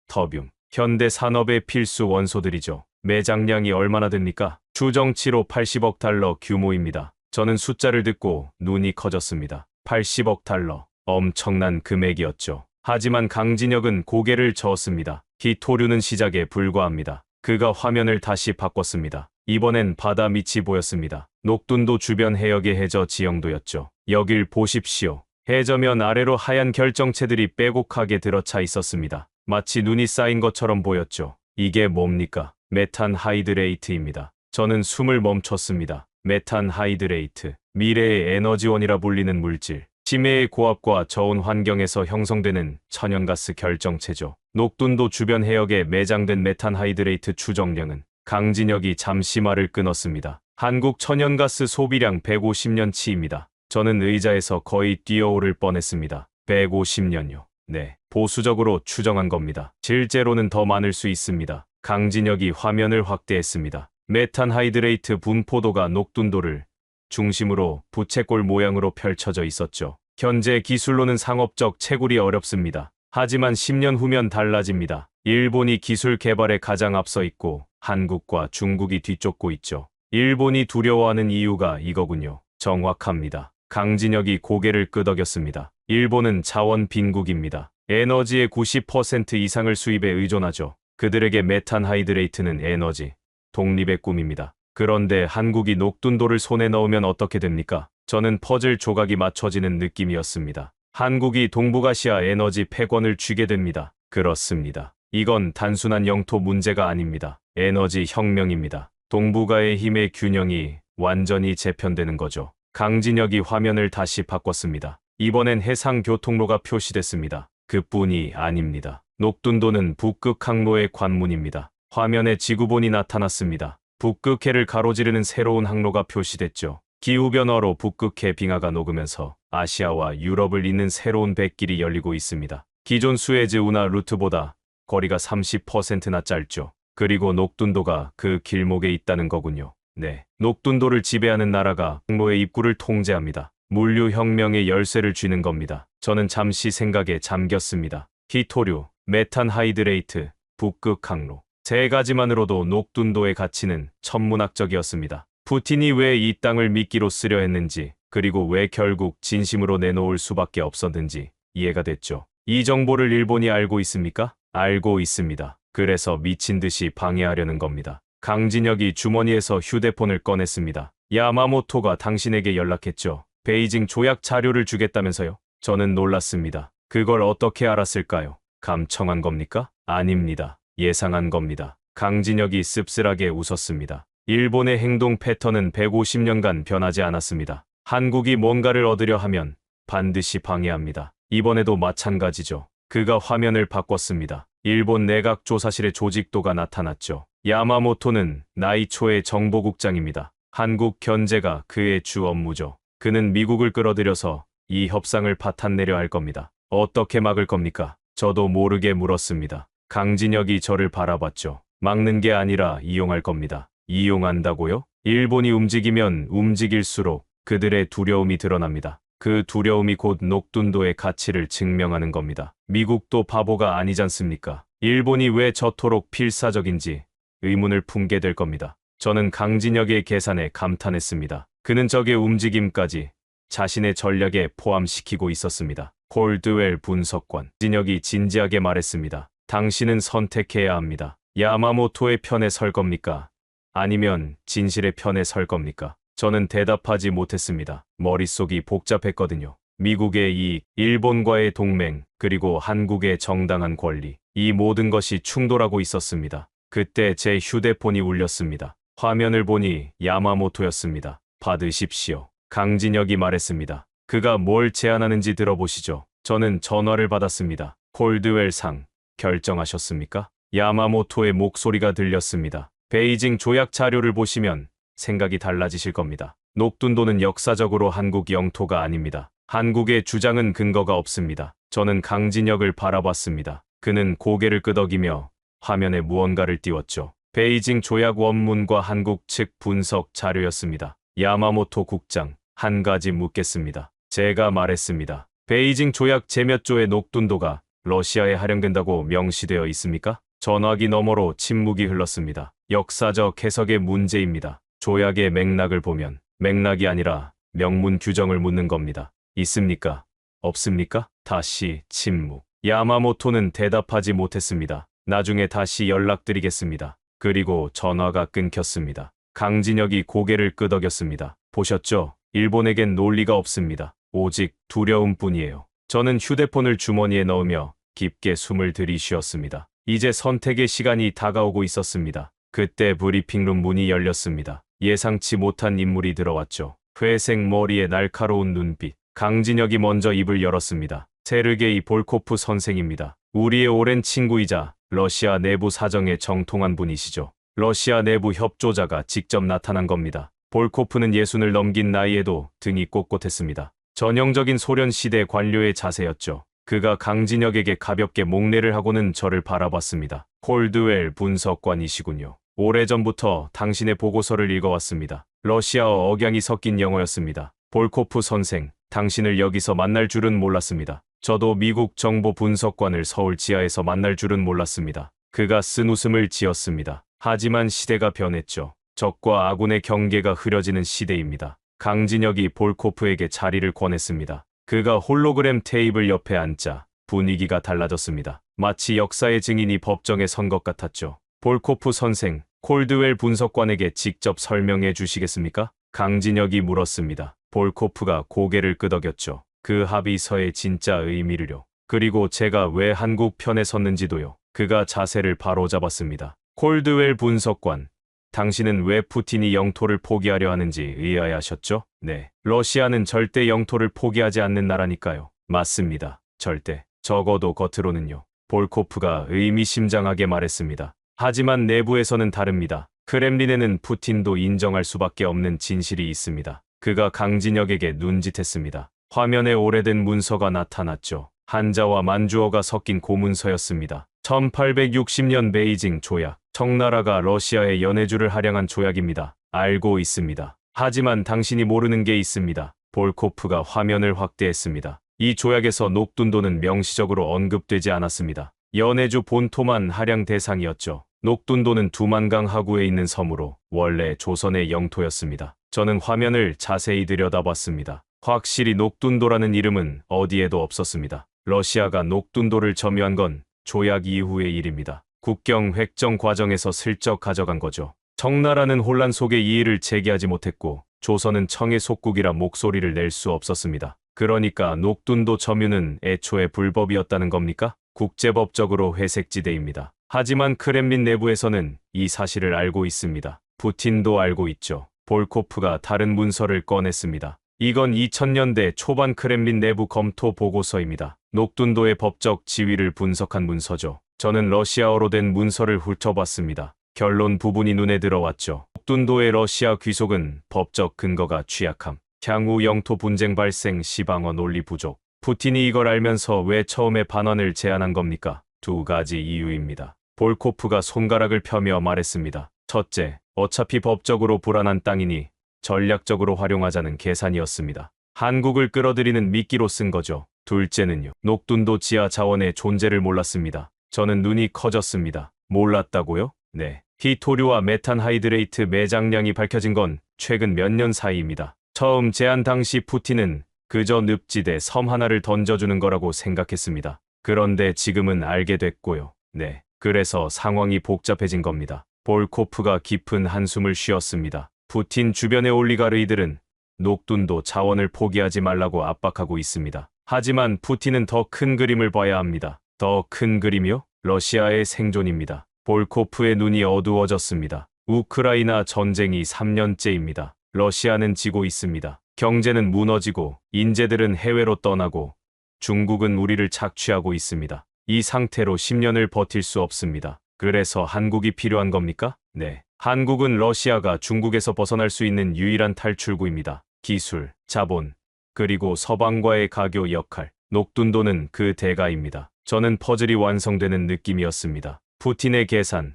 터뷴. 현대 산업의 필수 원소들이죠. 매장량이 얼마나 됩니까? 추정치로 80억 달러 규모입니다. 저는 숫자를 듣고 눈이 커졌습니다. 80억 달러. 엄청난 금액이었죠. 하지만 강진혁은 고개를 저었습니다. 희토류는 시작에 불과합니다. 그가 화면을 다시 바꿨습니다. 이번엔 바다 밑이 보였습니다. 녹둔도 주변 해역의 해저 지형도였죠. 여길 보십시오. 해저면 아래로 하얀 결정체들이 빼곡하게 들어차 있었습니다. 마치 눈이 쌓인 것처럼 보였죠. 이게 뭡니까? 메탄 하이드레이트입니다. 저는 숨을 멈췄습니다. 메탄 하이드레이트, 미래의 에너지원이라 불리는 물질. 심해의 고압과 저온 환경에서 형성되는 천연가스 결정체죠. 녹둔도 주변 해역에 매장된 메탄 하이드레이트 추정량은, 강진혁이 잠시 말을 끊었습니다. 한국 천연가스 소비량 150년치입니다. 저는 의자에서 거의 뛰어오를 뻔했습니다. 150년요. 네, 보수적으로 추정한 겁니다. 실제로는 더 많을 수 있습니다. 강진혁이 화면을 확대했습니다. 메탄 하이드레이트 분포도가 녹둔도를 중심으로 부채꼴 모양으로 펼쳐져 있었죠. 현재 기술로는 상업적 채굴이 어렵습니다. 하지만 10년 후면 달라집니다. 일본이 기술 개발에 가장 앞서 있고 한국과 중국이 뒤쫓고 있죠. 일본이 두려워하는 이유가 이거군요. 정확합니다. 강진혁이 고개를 끄덕였습니다. 일본은 자원 빈국입니다. 에너지의 90% 이상을 수입에 의존하죠. 그들에게 메탄 하이드레이트는 에너지, 독립의 꿈입니다. 그런데 한국이 녹둔도를 손에 넣으면 어떻게 됩니까? 저는 퍼즐 조각이 맞춰지는 느낌이었습니다. 한국이 동북아시아 에너지 패권을 쥐게 됩니다. 그렇습니다. 이건 단순한 영토 문제가 아닙니다. 에너지 혁명입니다. 동북아의 힘의 균형이 완전히 재편되는 거죠. 강진혁이 화면을 다시 바꿨습니다. 이번엔 해상 교통로가 표시됐습니다. 그뿐이 아닙니다. 녹둔도는 북극 항로의 관문입니다. 화면에 지구본이 나타났습니다. 북극해를 가로지르는 새로운 항로가 표시됐죠. 기후변화로 북극해 빙하가 녹으면서 아시아와 유럽을 잇는 새로운 백길이 열리고 있습니다. 기존 수에즈 운하 루트보다 거리가 30%나 짧죠. 그리고 녹둔도가 그 길목에 있다는 거군요. 네, 녹둔도를 지배하는 나라가 항로의 입구를 통제합니다. 물류혁명의 열쇠를 쥐는 겁니다. 저는 잠시 생각에 잠겼습니다. 희토류, 메탄 하이드레이트, 북극 항로. 세 가지만으로도 녹둔도의 가치는 천문학적이었습니다. 푸틴이 왜 이 땅을 미끼로 쓰려 했는지, 그리고 왜 결국 진심으로 내놓을 수밖에 없었는지 이해가 됐죠. 이 정보를 일본이 알고 있습니까? 알고 있습니다. 그래서 미친 듯이 방해하려는 겁니다. 강진혁이 주머니에서 휴대폰을 꺼냈습니다. 야마모토가 당신에게 연락했죠. 베이징 조약 자료를 주겠다면서요? 저는 놀랐습니다. 그걸 어떻게 알았을까요? 감청한 겁니까? 아닙니다. 예상한 겁니다. 강진혁이 씁쓸하게 웃었습니다. 일본의 행동 패턴은 150년간 변하지 않았습니다. 한국이 뭔가를 얻으려 하면 반드시 방해합니다. 이번에도 마찬가지죠. 그가 화면을 바꿨습니다. 일본 내각조사실의 조직도가 나타났죠. 야마모토는 나이 초의 정보국장입니다. 한국 견제가 그의 주 업무죠. 그는 미국을 끌어들여서 이 협상을 파탄내려 할 겁니다. 어떻게 막을 겁니까? 저도 모르게 물었습니다. 강진혁이 저를 바라봤죠. 막는 게 아니라 이용할 겁니다. 이용한다고요? 일본이 움직이면 움직일수록 그들의 두려움이 드러납니다. 그 두려움이 곧 녹둔도의 가치를 증명하는 겁니다. 미국도 바보가 아니잖습니까? 일본이 왜 저토록 필사적인지 의문을 품게 될 겁니다. 저는 강진혁의 계산에 감탄했습니다. 그는 적의 움직임까지 자신의 전략에 포함시키고 있었습니다. 콜드웰 분석관 진혁이 진지하게 말했습니다. 당신은 선택해야 합니다. 야마모토의 편에 설 겁니까? 아니면 진실의 편에 설 겁니까? 저는 대답하지 못했습니다. 머릿속이 복잡했거든요. 미국의 이익, 일본과의 동맹, 그리고 한국의 정당한 권리. 이 모든 것이 충돌하고 있었습니다. 그때 제 휴대폰이 울렸습니다. 화면을 보니 야마모토였습니다. 받으십시오. 강진혁이 말했습니다. 그가 뭘 제안하는지 들어보시죠. 저는 전화를 받았습니다. 콜드웰 상 결정하셨습니까? 야마모토의 목소리가 들렸습니다. 베이징 조약 자료를 보시면 생각이 달라지실 겁니다. 녹둔도는 역사적으로 한국 영토가 아닙니다. 한국의 주장은 근거가 없습니다. 저는 강진혁을 바라봤습니다. 그는 고개를 끄덕이며 화면에 무언가를 띄웠죠. 베이징 조약 원문과 한국 측 분석 자료였습니다. 야마모토 국장, 한 가지 묻겠습니다. 제가 말했습니다. 베이징 조약 제몇 조의 녹둔도가 러시아에 할용된다고 명시되어 있습니까? 전화기 너머로 침묵이 흘렀습니다. 역사적 해석의 문제입니다. 조약의 맥락을 보면 맥락이 아니라 명문 규정을 묻는 겁니다. 있습니까? 없습니까? 다시 침묵. 야마모토는 대답하지 못했습니다. 나중에 다시 연락드리겠습니다. 그리고 전화가 끊겼습니다. 강진혁이 고개를 끄덕였습니다. 보셨죠? 일본에겐 논리가 없습니다. 오직 두려움뿐이에요. 저는 휴대폰을 주머니에 넣으며 깊게 숨을 들이쉬었습니다. 이제 선택의 시간이 다가오고 있었습니다. 그때 브리핑룸 문이 열렸습니다. 예상치 못한 인물이 들어왔죠. 회색 머리에 날카로운 눈빛. 강진혁이 먼저 입을 열었습니다. 세르게이 볼코프 선생입니다. 우리의 오랜 친구이자 러시아 내부 사정에 정통한 분이시죠. 러시아 내부 협조자가 직접 나타난 겁니다. 볼코프는 60을 넘긴 나이에도 등이 꼿꼿했습니다. 전형적인 소련 시대 관료의 자세였죠. 그가 강진혁에게 가볍게 목례를 하고는 저를 바라봤습니다. 콜드웰 분석관이시군요. 오래전부터 당신의 보고서를 읽어왔습니다. 러시아어 억양이 섞인 영어였습니다. 볼코프 선생, 당신을 여기서 만날 줄은 몰랐습니다. 저도 미국 정보 분석관을 서울 지하에서 만날 줄은 몰랐습니다. 그가 쓴 웃음을 지었습니다. 하지만 시대가 변했죠. 적과 아군의 경계가 흐려지는 시대입니다. 강진혁이 볼코프에게 자리를 권했습니다. 그가 홀로그램 테이블 옆에 앉자 분위기가 달라졌습니다. 마치 역사의 증인이 법정에 선 것 같았죠. 볼코프 선생, 콜드웰 분석관에게 직접 설명해 주시겠습니까? 강진혁이 물었습니다. 볼코프가 고개를 끄덕였죠. 그 합의서의 진짜 의미를요. 그리고 제가 왜 한국 편에 섰는지도요. 그가 자세를 바로잡았습니다. 콜드웰 분석관, 당신은 왜 푸틴이 영토를 포기하려 하는지 의아해하셨죠? 네. 러시아는 절대 영토를 포기하지 않는 나라니까요. 맞습니다. 절대. 적어도 겉으로는요. 볼코프가 의미심장하게 말했습니다. 하지만 내부에서는 다릅니다. 크렘린에는 푸틴도 인정할 수밖에 없는 진실이 있습니다. 그가 강진혁에게 눈짓했습니다. 화면에 오래된 문서가 나타났죠. 한자와 만주어가 섞인 고문서였습니다. 1860년 베이징 조약. 청나라가 러시아에 연해주를 할양한 조약입니다. 알고 있습니다. 하지만 당신이 모르는 게 있습니다. 볼코프가 화면을 확대했습니다. 이 조약에서 녹둔도는 명시적으로 언급되지 않았습니다. 연해주 본토만 할양 대상이었죠. 녹둔도는 두만강 하구에 있는 섬으로 원래 조선의 영토였습니다. 저는 화면을 자세히 들여다봤습니다. 확실히 녹둔도라는 이름은 어디에도 없었습니다. 러시아가 녹둔도를 점유한 건 조약 이후의 일입니다. 국경 획정 과정에서 슬쩍 가져간 거죠. 청나라는 혼란 속에 이의를 제기하지 못했고 조선은 청의 속국이라 목소리를 낼 수 없었습니다. 그러니까 녹둔도 점유는 애초에 불법이었다는 겁니까? 국제법적으로 회색지대입니다. 하지만 크렘린 내부에서는 이 사실을 알고 있습니다. 푸틴도 알고 있죠. 볼코프가 다른 문서를 꺼냈습니다. 이건 2000년대 초반 크렘린 내부 검토 보고서입니다. 녹둔도의 법적 지위를 분석한 문서죠. 저는 러시아어로 된 문서를 훑어봤습니다. 결론 부분이 눈에 들어왔죠. 녹둔도의 러시아 귀속은 법적 근거가 취약함, 향후 영토 분쟁 발생 시방어 논리 부족. 푸틴이 이걸 알면서 왜 처음에 반환을 제안한 겁니까? 두 가지 이유입니다. 볼코프가 손가락을 펴며 말했습니다. 첫째, 어차피 법적으로 불안한 땅이니 전략적으로 활용하자는 계산이었습니다. 한국을 끌어들이는 미끼로 쓴 거죠. 둘째는요. 녹둔도 지하 자원의 존재를 몰랐습니다. 저는 눈이 커졌습니다. 몰랐다고요? 네. 히토류와 메탄하이드레이트 매장량이 밝혀진 건 최근 몇 년 사이입니다. 처음 제안 당시 푸틴은 그저 늪지대 섬 하나를 던져주는 거라고 생각했습니다. 그런데 지금은 알게 됐고요. 네. 그래서 상황이 복잡해진 겁니다. 볼코프가 깊은 한숨을 쉬었습니다. 푸틴 주변의 올리가르이들은 녹둔도 자원을 포기하지 말라고 압박하고 있습니다. 하지만 푸틴은 더 큰 그림을 봐야 합니다. 더 큰 그림이요? 러시아의 생존입니다. 볼코프의 눈이 어두워졌습니다. 우크라이나 전쟁이 3년째입니다. 러시아는 지고 있습니다. 경제는 무너지고 인재들은 해외로 떠나고 중국은 우리를 착취하고 있습니다. 이 상태로 10년을 버틸 수 없습니다. 그래서 한국이 필요한 겁니까? 네. 한국은 러시아가 중국에서 벗어날 수 있는 유일한 탈출구입니다. 기술, 자본, 그리고 서방과의 가교 역할. 녹둔도는 그 대가입니다. 저는 퍼즐이 완성되는 느낌이었습니다. 푸틴의 계산,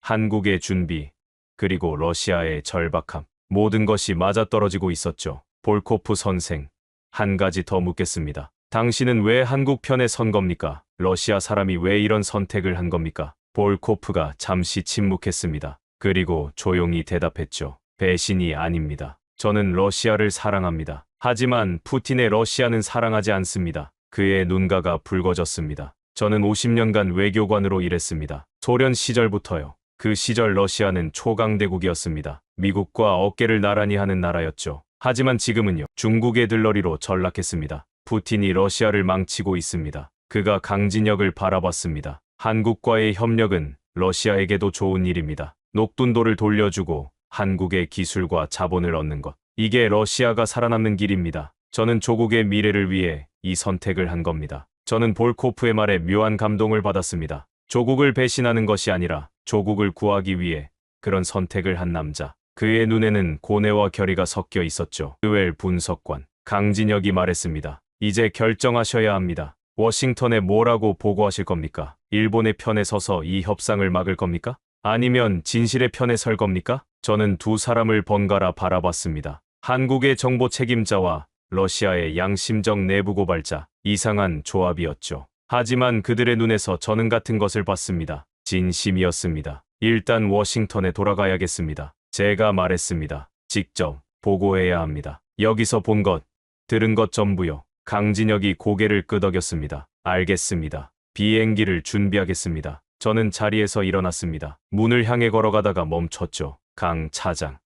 한국의 준비, 그리고 러시아의 절박함. 모든 것이 맞아떨어지고 있었죠. 볼코프 선생, 한 가지 더 묻겠습니다. 당신은 왜 한국 편에 선 겁니까? 러시아 사람이 왜 이런 선택을 한 겁니까? 볼코프가 잠시 침묵했습니다. 그리고 조용히 대답했죠. 배신이 아닙니다. 저는 러시아를 사랑합니다. 하지만 푸틴의 러시아는 사랑하지 않습니다. 그의 눈가가 붉어졌습니다. 저는 50년간 외교관으로 일했습니다. 소련 시절부터요. 그 시절 러시아는 초강대국이었습니다. 미국과 어깨를 나란히 하는 나라였죠. 하지만 지금은요. 중국의 들러리로 전락했습니다. 푸틴이 러시아를 망치고 있습니다. 그가 강진혁을 바라봤습니다. 한국과의 협력은 러시아에게도 좋은 일입니다. 녹둔도를 돌려주고 한국의 기술과 자본을 얻는 것. 이게 러시아가 살아남는 길입니다. 저는 조국의 미래를 위해 이 선택을 한 겁니다. 저는 볼코프의 말에 묘한 감동을 받았습니다. 조국을 배신하는 것이 아니라 조국을 구하기 위해 그런 선택을 한 남자. 그의 눈에는 고뇌와 결의가 섞여 있었죠. 의웰 분석관 강진혁이 말했습니다. 이제 결정하셔야 합니다. 워싱턴에 뭐라고 보고하실 겁니까? 일본의 편에 서서 이 협상을 막을 겁니까? 아니면 진실의 편에 설 겁니까? 저는 두 사람을 번갈아 바라봤습니다. 한국의 정보 책임자와 러시아의 양심적 내부 고발자. 이상한 조합이었죠. 하지만 그들의 눈에서 저는 같은 것을 봤습니다. 진심이었습니다. 일단 워싱턴에 돌아가야겠습니다. 제가 말했습니다. 직접 보고해야 합니다. 여기서 본 것, 들은 것 전부요. 강진혁이 고개를 끄덕였습니다. 알겠습니다. 비행기를 준비하겠습니다. 저는 자리에서 일어났습니다. 문을 향해 걸어가다가 멈췄죠. 강 차장.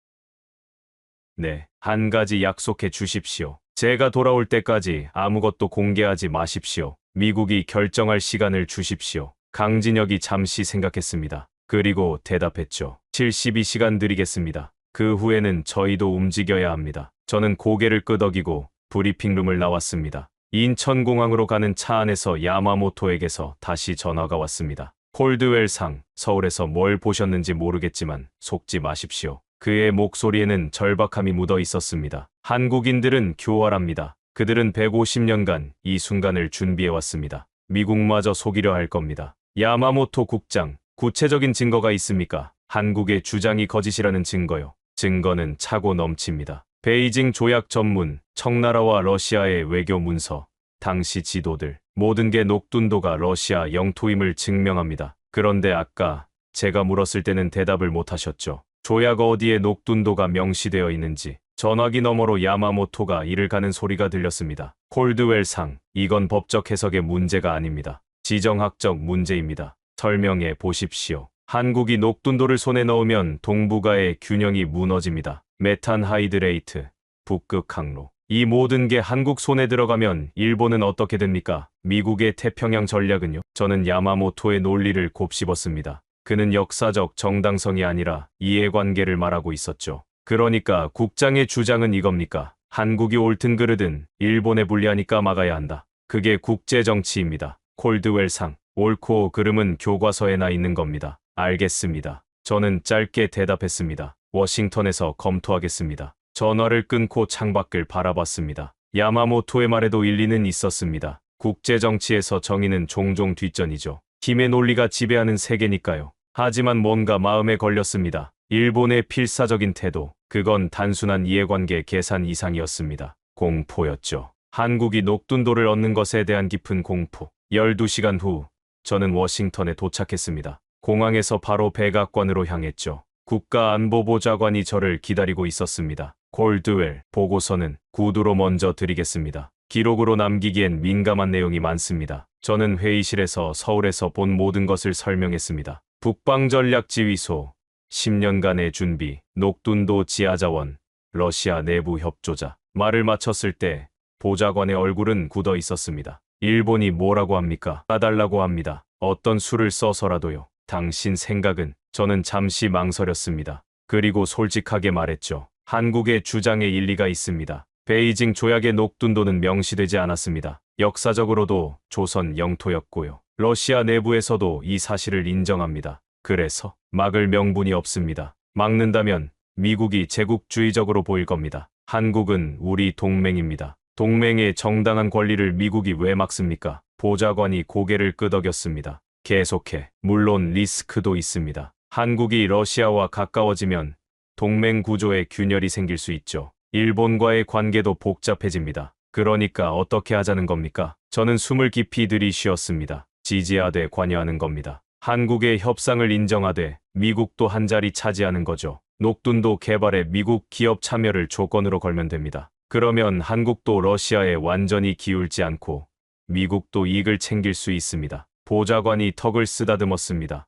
네, 한 가지 약속해 주십시오. 제가 돌아올 때까지 아무것도 공개하지 마십시오. 미국이 결정할 시간을 주십시오. 강진혁이 잠시 생각했습니다. 그리고 대답했죠. 72시간 드리겠습니다. 그 후에는 저희도 움직여야 합니다. 저는 고개를 끄덕이고 브리핑룸을 나왔습니다. 인천공항으로 가는 차 안에서 야마모토에게서 다시 전화가 왔습니다. 콜드웰상, 서울에서 뭘 보셨는지 모르겠지만 속지 마십시오. 그의 목소리에는 절박함이 묻어 있었습니다. 한국인들은 교활합니다. 그들은 150년간 이 순간을 준비해왔습니다. 미국마저 속이려 할 겁니다. 야마모토 국장, 구체적인 증거가 있습니까? 한국의 주장이 거짓이라는 증거요. 증거는 차고 넘칩니다. 베이징 조약 전문, 청나라와 러시아의 외교 문서, 당시 지도들, 모든 게 녹둔도가 러시아 영토임을 증명합니다. 그런데 아까 제가 물었을 때는 대답을 못하셨죠. 조약 어디에 녹둔도가 명시되어 있는지. 전화기 너머로 야마모토가 이를 가는 소리가 들렸습니다. 콜드웰상, 이건 법적 해석의 문제가 아닙니다. 지정학적 문제입니다. 설명해 보십시오. 한국이 녹둔도를 손에 넣으면 동북아의 균형이 무너집니다. 메탄하이드레이트, 북극 항로. 이 모든 게 한국 손에 들어가면 일본은 어떻게 됩니까? 미국의 태평양 전략은요? 저는 야마모토의 논리를 곱씹었습니다. 그는 역사적 정당성이 아니라 이해관계를 말하고 있었죠. 그러니까 국장의 주장은 이겁니까? 한국이 옳든 그르든 일본에 불리하니까 막아야 한다. 그게 국제정치입니다. 콜드웰상, 옳고 그름은 교과서에 나 있는 겁니다. 알겠습니다. 저는 짧게 대답했습니다. 워싱턴에서 검토하겠습니다. 전화를 끊고 창밖을 바라봤습니다. 야마모토의 말에도 일리는 있었습니다. 국제정치에서 정의는 종종 뒷전이죠. 힘의 논리가 지배하는 세계니까요. 하지만 뭔가 마음에 걸렸습니다. 일본의 필사적인 태도, 그건 단순한 이해관계 계산 이상이었습니다. 공포였죠. 한국이 녹둔도를 얻는 것에 대한 깊은 공포. 12시간 후, 저는 워싱턴에 도착했습니다. 공항에서 바로 백악관으로 향했죠. 국가안보보좌관이 저를 기다리고 있었습니다. 콜드웰, 보고서는 구두로 먼저 드리겠습니다. 기록으로 남기기엔 민감한 내용이 많습니다. 저는 회의실에서 서울에서 본 모든 것을 설명했습니다. 북방전략지휘소, 10년간의 준비, 녹둔도 지하자원, 러시아 내부 협조자. 말을 마쳤을 때 보좌관의 얼굴은 굳어 있었습니다. 일본이 뭐라고 합니까? 까달라고 합니다. 어떤 수를 써서라도요. 당신 생각은? 저는 잠시 망설였습니다. 그리고 솔직하게 말했죠. 한국의 주장에 일리가 있습니다. 베이징 조약의 녹둔도는 명시되지 않았습니다. 역사적으로도 조선 영토였고요. 러시아 내부에서도 이 사실을 인정합니다. 그래서 막을 명분이 없습니다. 막는다면 미국이 제국주의적으로 보일 겁니다. 한국은 우리 동맹입니다. 동맹의 정당한 권리를 미국이 왜 막습니까? 보좌관이 고개를 끄덕였습니다. 계속해. 물론 리스크도 있습니다. 한국이 러시아와 가까워지면 동맹 구조에 균열이 생길 수 있죠. 일본과의 관계도 복잡해집니다. 그러니까 어떻게 하자는 겁니까? 저는 숨을 깊이 들이쉬었습니다. 지지하되 관여하는 겁니다. 한국의 협상을 인정하되 미국도 한자리 차지하는 거죠. 녹둔도 개발에 미국 기업 참여를 조건으로 걸면 됩니다. 그러면 한국도 러시아에 완전히 기울지 않고 미국도 이익을 챙길 수 있습니다. 보좌관이 턱을 쓰다듬었습니다.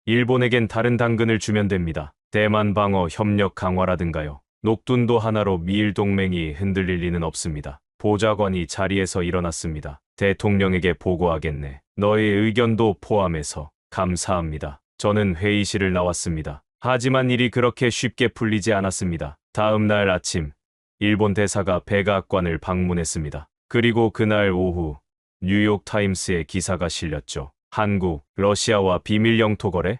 일본에겐 다른 당근을 주면 됩니다. 대만 방어 협력 강화라든가요. 녹둔도 하나로 미일 동맹이 흔들릴 리는 없습니다. 보좌관이 자리에서 일어났습니다. 대통령에게 보고하겠네. 너의 의견도 포함해서 감사합니다. 저는 회의실을 나왔습니다. 하지만 일이 그렇게 쉽게 풀리지 않았습니다. 다음 날 아침, 일본 대사가 백악관을 방문했습니다. 그리고 그날 오후, 뉴욕타임스에 기사가 실렸죠. 한국, 러시아와 비밀 영토 거래?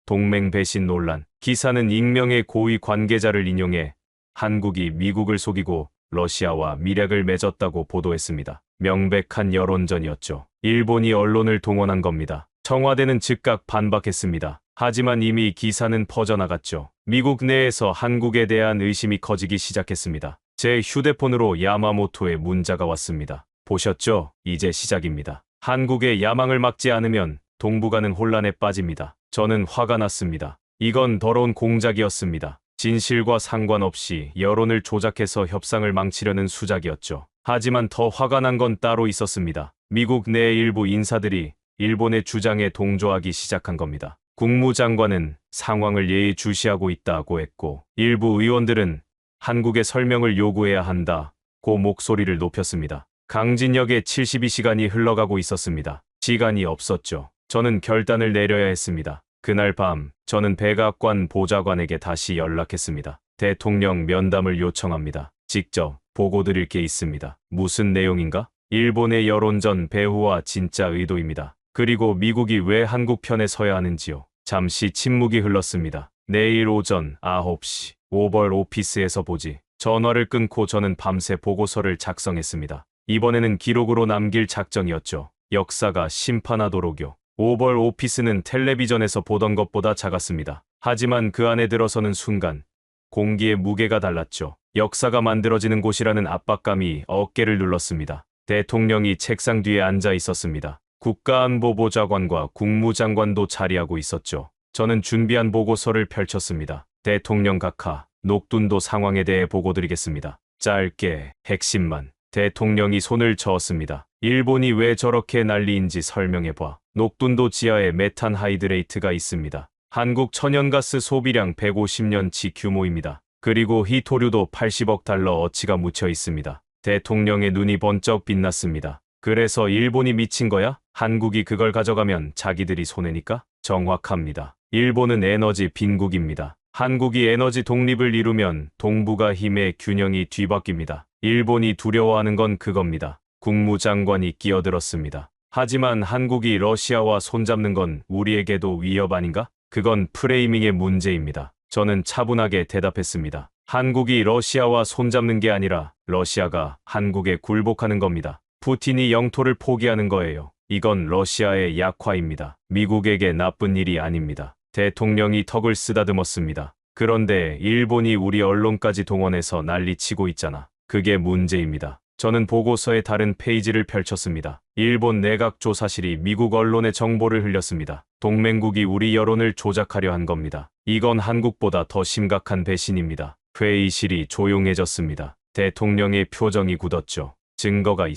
동맹 배신 논란. 기사는 익명의 고위 관계자를 인용해 한국이 미국을 속이고 러시아와 밀약을 맺었다고 보도했습니다. 명백한 여론전이었죠. 일본이 언론을 동원한 겁니다. 청와대는 즉각 반박했습니다. 하지만 이미 기사는 퍼져나갔죠. 미국 내에서 한국에 대한 의심이 커지기 시작했습니다. 제 휴대폰으로 야마모토의 문자가 왔습니다. 보셨죠? 이제 시작입니다. 한국의 야망을 막지 않으면 동북아는 혼란에 빠집니다. 저는 화가 났습니다. 이건 더러운 공작이었습니다. 진실과 상관없이 여론을 조작해서 협상을 망치려는 수작이었죠. 하지만 더 화가 난 건 따로 있었습니다. 미국 내 일부 인사들이 일본의 주장에 동조하기 시작한 겁니다. 국무장관은 상황을 예의주시하고 있다고 했고 일부 의원들은 한국의 설명을 요구해야 한다고 목소리를 높였습니다. 강진역에 72시간이 흘러가고 있었습니다. 시간이 없었죠. 저는 결단을 내려야 했습니다. 그날 밤 저는 백악관 보좌관에게 다시 연락했습니다. 대통령 면담을 요청합니다. 직접 보고 드릴 게 있습니다. 무슨 내용인가? 일본의 여론전 배후와 진짜 의도입니다. 그리고 미국이 왜 한국 편에 서야 하는지요. 잠시 침묵이 흘렀습니다. 내일 오전 9시 오벌 오피스에서 보지. 전화를 끊고 저는 밤새 보고서를 작성했습니다. 이번에는 기록으로 남길 작정이었죠. 역사가 심판하도록요. 오벌 오피스는 텔레비전에서 보던 것보다 작았습니다. 하지만 그 안에 들어서는 순간 공기의 무게가 달랐죠. 역사가 만들어지는 곳이라는 압박감이 어깨를 눌렀습니다. 대통령이 책상 뒤에 앉아 있었습니다. 국가안보보좌관과 국무장관도 자리하고 있었죠. 저는 준비한 보고서를 펼쳤습니다. 대통령 각하, 녹둔도 상황에 대해 보고드리겠습니다. 짧게, 핵심만. 대통령이 손을 저었습니다. 일본이 왜 저렇게 난리인지 설명해봐. 녹둔도 지하에 메탄 하이드레이트가 있습니다. 한국 천연가스 소비량 150년치 규모입니다. 그리고 히토류도 80억 달러 어치가 묻혀 있습니다. 대통령의 눈이 번쩍 빛났습니다. 그래서 일본이 미친 거야? 한국이 그걸 가져가면 자기들이 손해니까? 정확합니다. 일본은 에너지 빈국입니다. 한국이 에너지 독립을 이루면 동북아 힘의 균형이 뒤바뀝니다. 일본이 두려워하는 건 그겁니다. 국무장관이 끼어들었습니다. 하지만 한국이 러시아와 손잡는 건 우리에게도 위협 아닌가? 그건 프레이밍의 문제입니다. 저는 차분하게 대답했습니다. 한국이 러시아와 손잡는 게 아니라 러시아가 한국에 굴복하는 겁니다. 푸틴이 영토를 포기하는 거예요. 이건 러시아의 약화입니다. 미국에게 나쁜 일이 아닙니다. 대통령이 턱을 쓰다듬었습니다. 그런데 일본이 우리 언론까지 동원해서 난리치고 있잖아. 그게 문제입니다. 저는 보고서의 다른 페이지를 펼쳤습니다. 일본 내각조사실이 미국 언론의 정보를 흘렸습니다. 동맹국이 우리 여론을 조작하려 한 겁니다. 이건 한국보다 더 심각한 배신입니다. 회의실이 조용해졌습니다. 대통령의 표정이 굳었죠. 증거가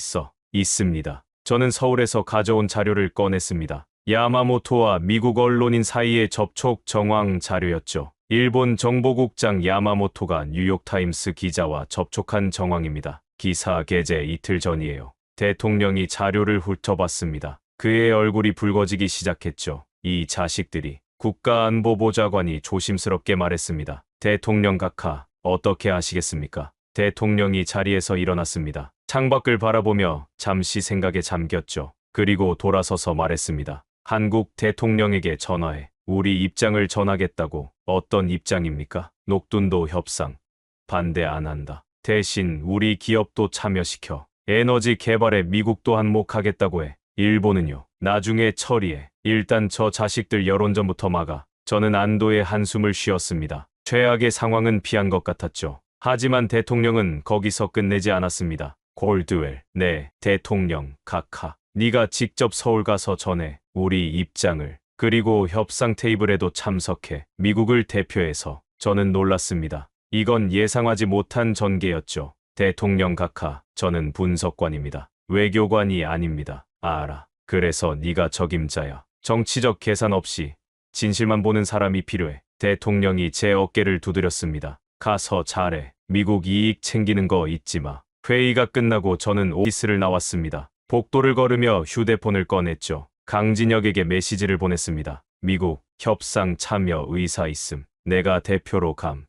있습니다. 저는 서울에서 가져온 자료를 꺼냈습니다. 야마모토와 미국 언론인 사이의 접촉 정황 자료였죠. 일본 정보국장 야마모토가 뉴욕타임스 기자와 접촉한 정황입니다. 기사 게재 이틀 전이에요. 대통령이 자료를 훑어봤습니다. 그의 얼굴이 붉어지기 시작했죠. 이 자식들이. 국가안보보좌관이 조심스럽게 말했습니다. 대통령 각하, 어떻게 아시겠습니까? 대통령이 자리에서 일어났습니다. 창밖을 바라보며 잠시 생각에 잠겼죠. 그리고 돌아서서 말했습니다. 한국 대통령에게 전화해 우리 입장을 전하겠다고. 어떤 입장입니까? 녹둔도 협상. 반대 안 한다. 대신 우리 기업도 참여시켜. 에너지 개발에 미국도 한몫하겠다고 해. 일본은요. 나중에 처리해. 일단 저 자식들 여론전부터 막아. 저는 안도의 한숨을 쉬었습니다. 최악의 상황은 피한 것 같았죠. 하지만 대통령은 거기서 끝내지 않았습니다. 골드웰, 네, 대통령, 각하. 네가 직접 서울 가서 전해. 우리 입장을. 그리고 협상 테이블에도 참석해. 미국을 대표해서. 저는 놀랐습니다. 이건 예상하지 못한 전개였죠. 대통령 각하, 저는 분석관입니다. 외교관이 아닙니다. 알아. 그래서 네가 적임자야. 정치적 계산 없이 진실만 보는 사람이 필요해. 대통령이 제 어깨를 두드렸습니다. 가서 잘해. 미국 이익 챙기는 거 잊지 마. 회의가 끝나고 저는 오피스를 나왔습니다. 복도를 걸으며 휴대폰을 꺼냈죠. 강진혁에게 메시지를 보냈습니다. 미국 협상 참여 의사 있음. 내가 대표로 감.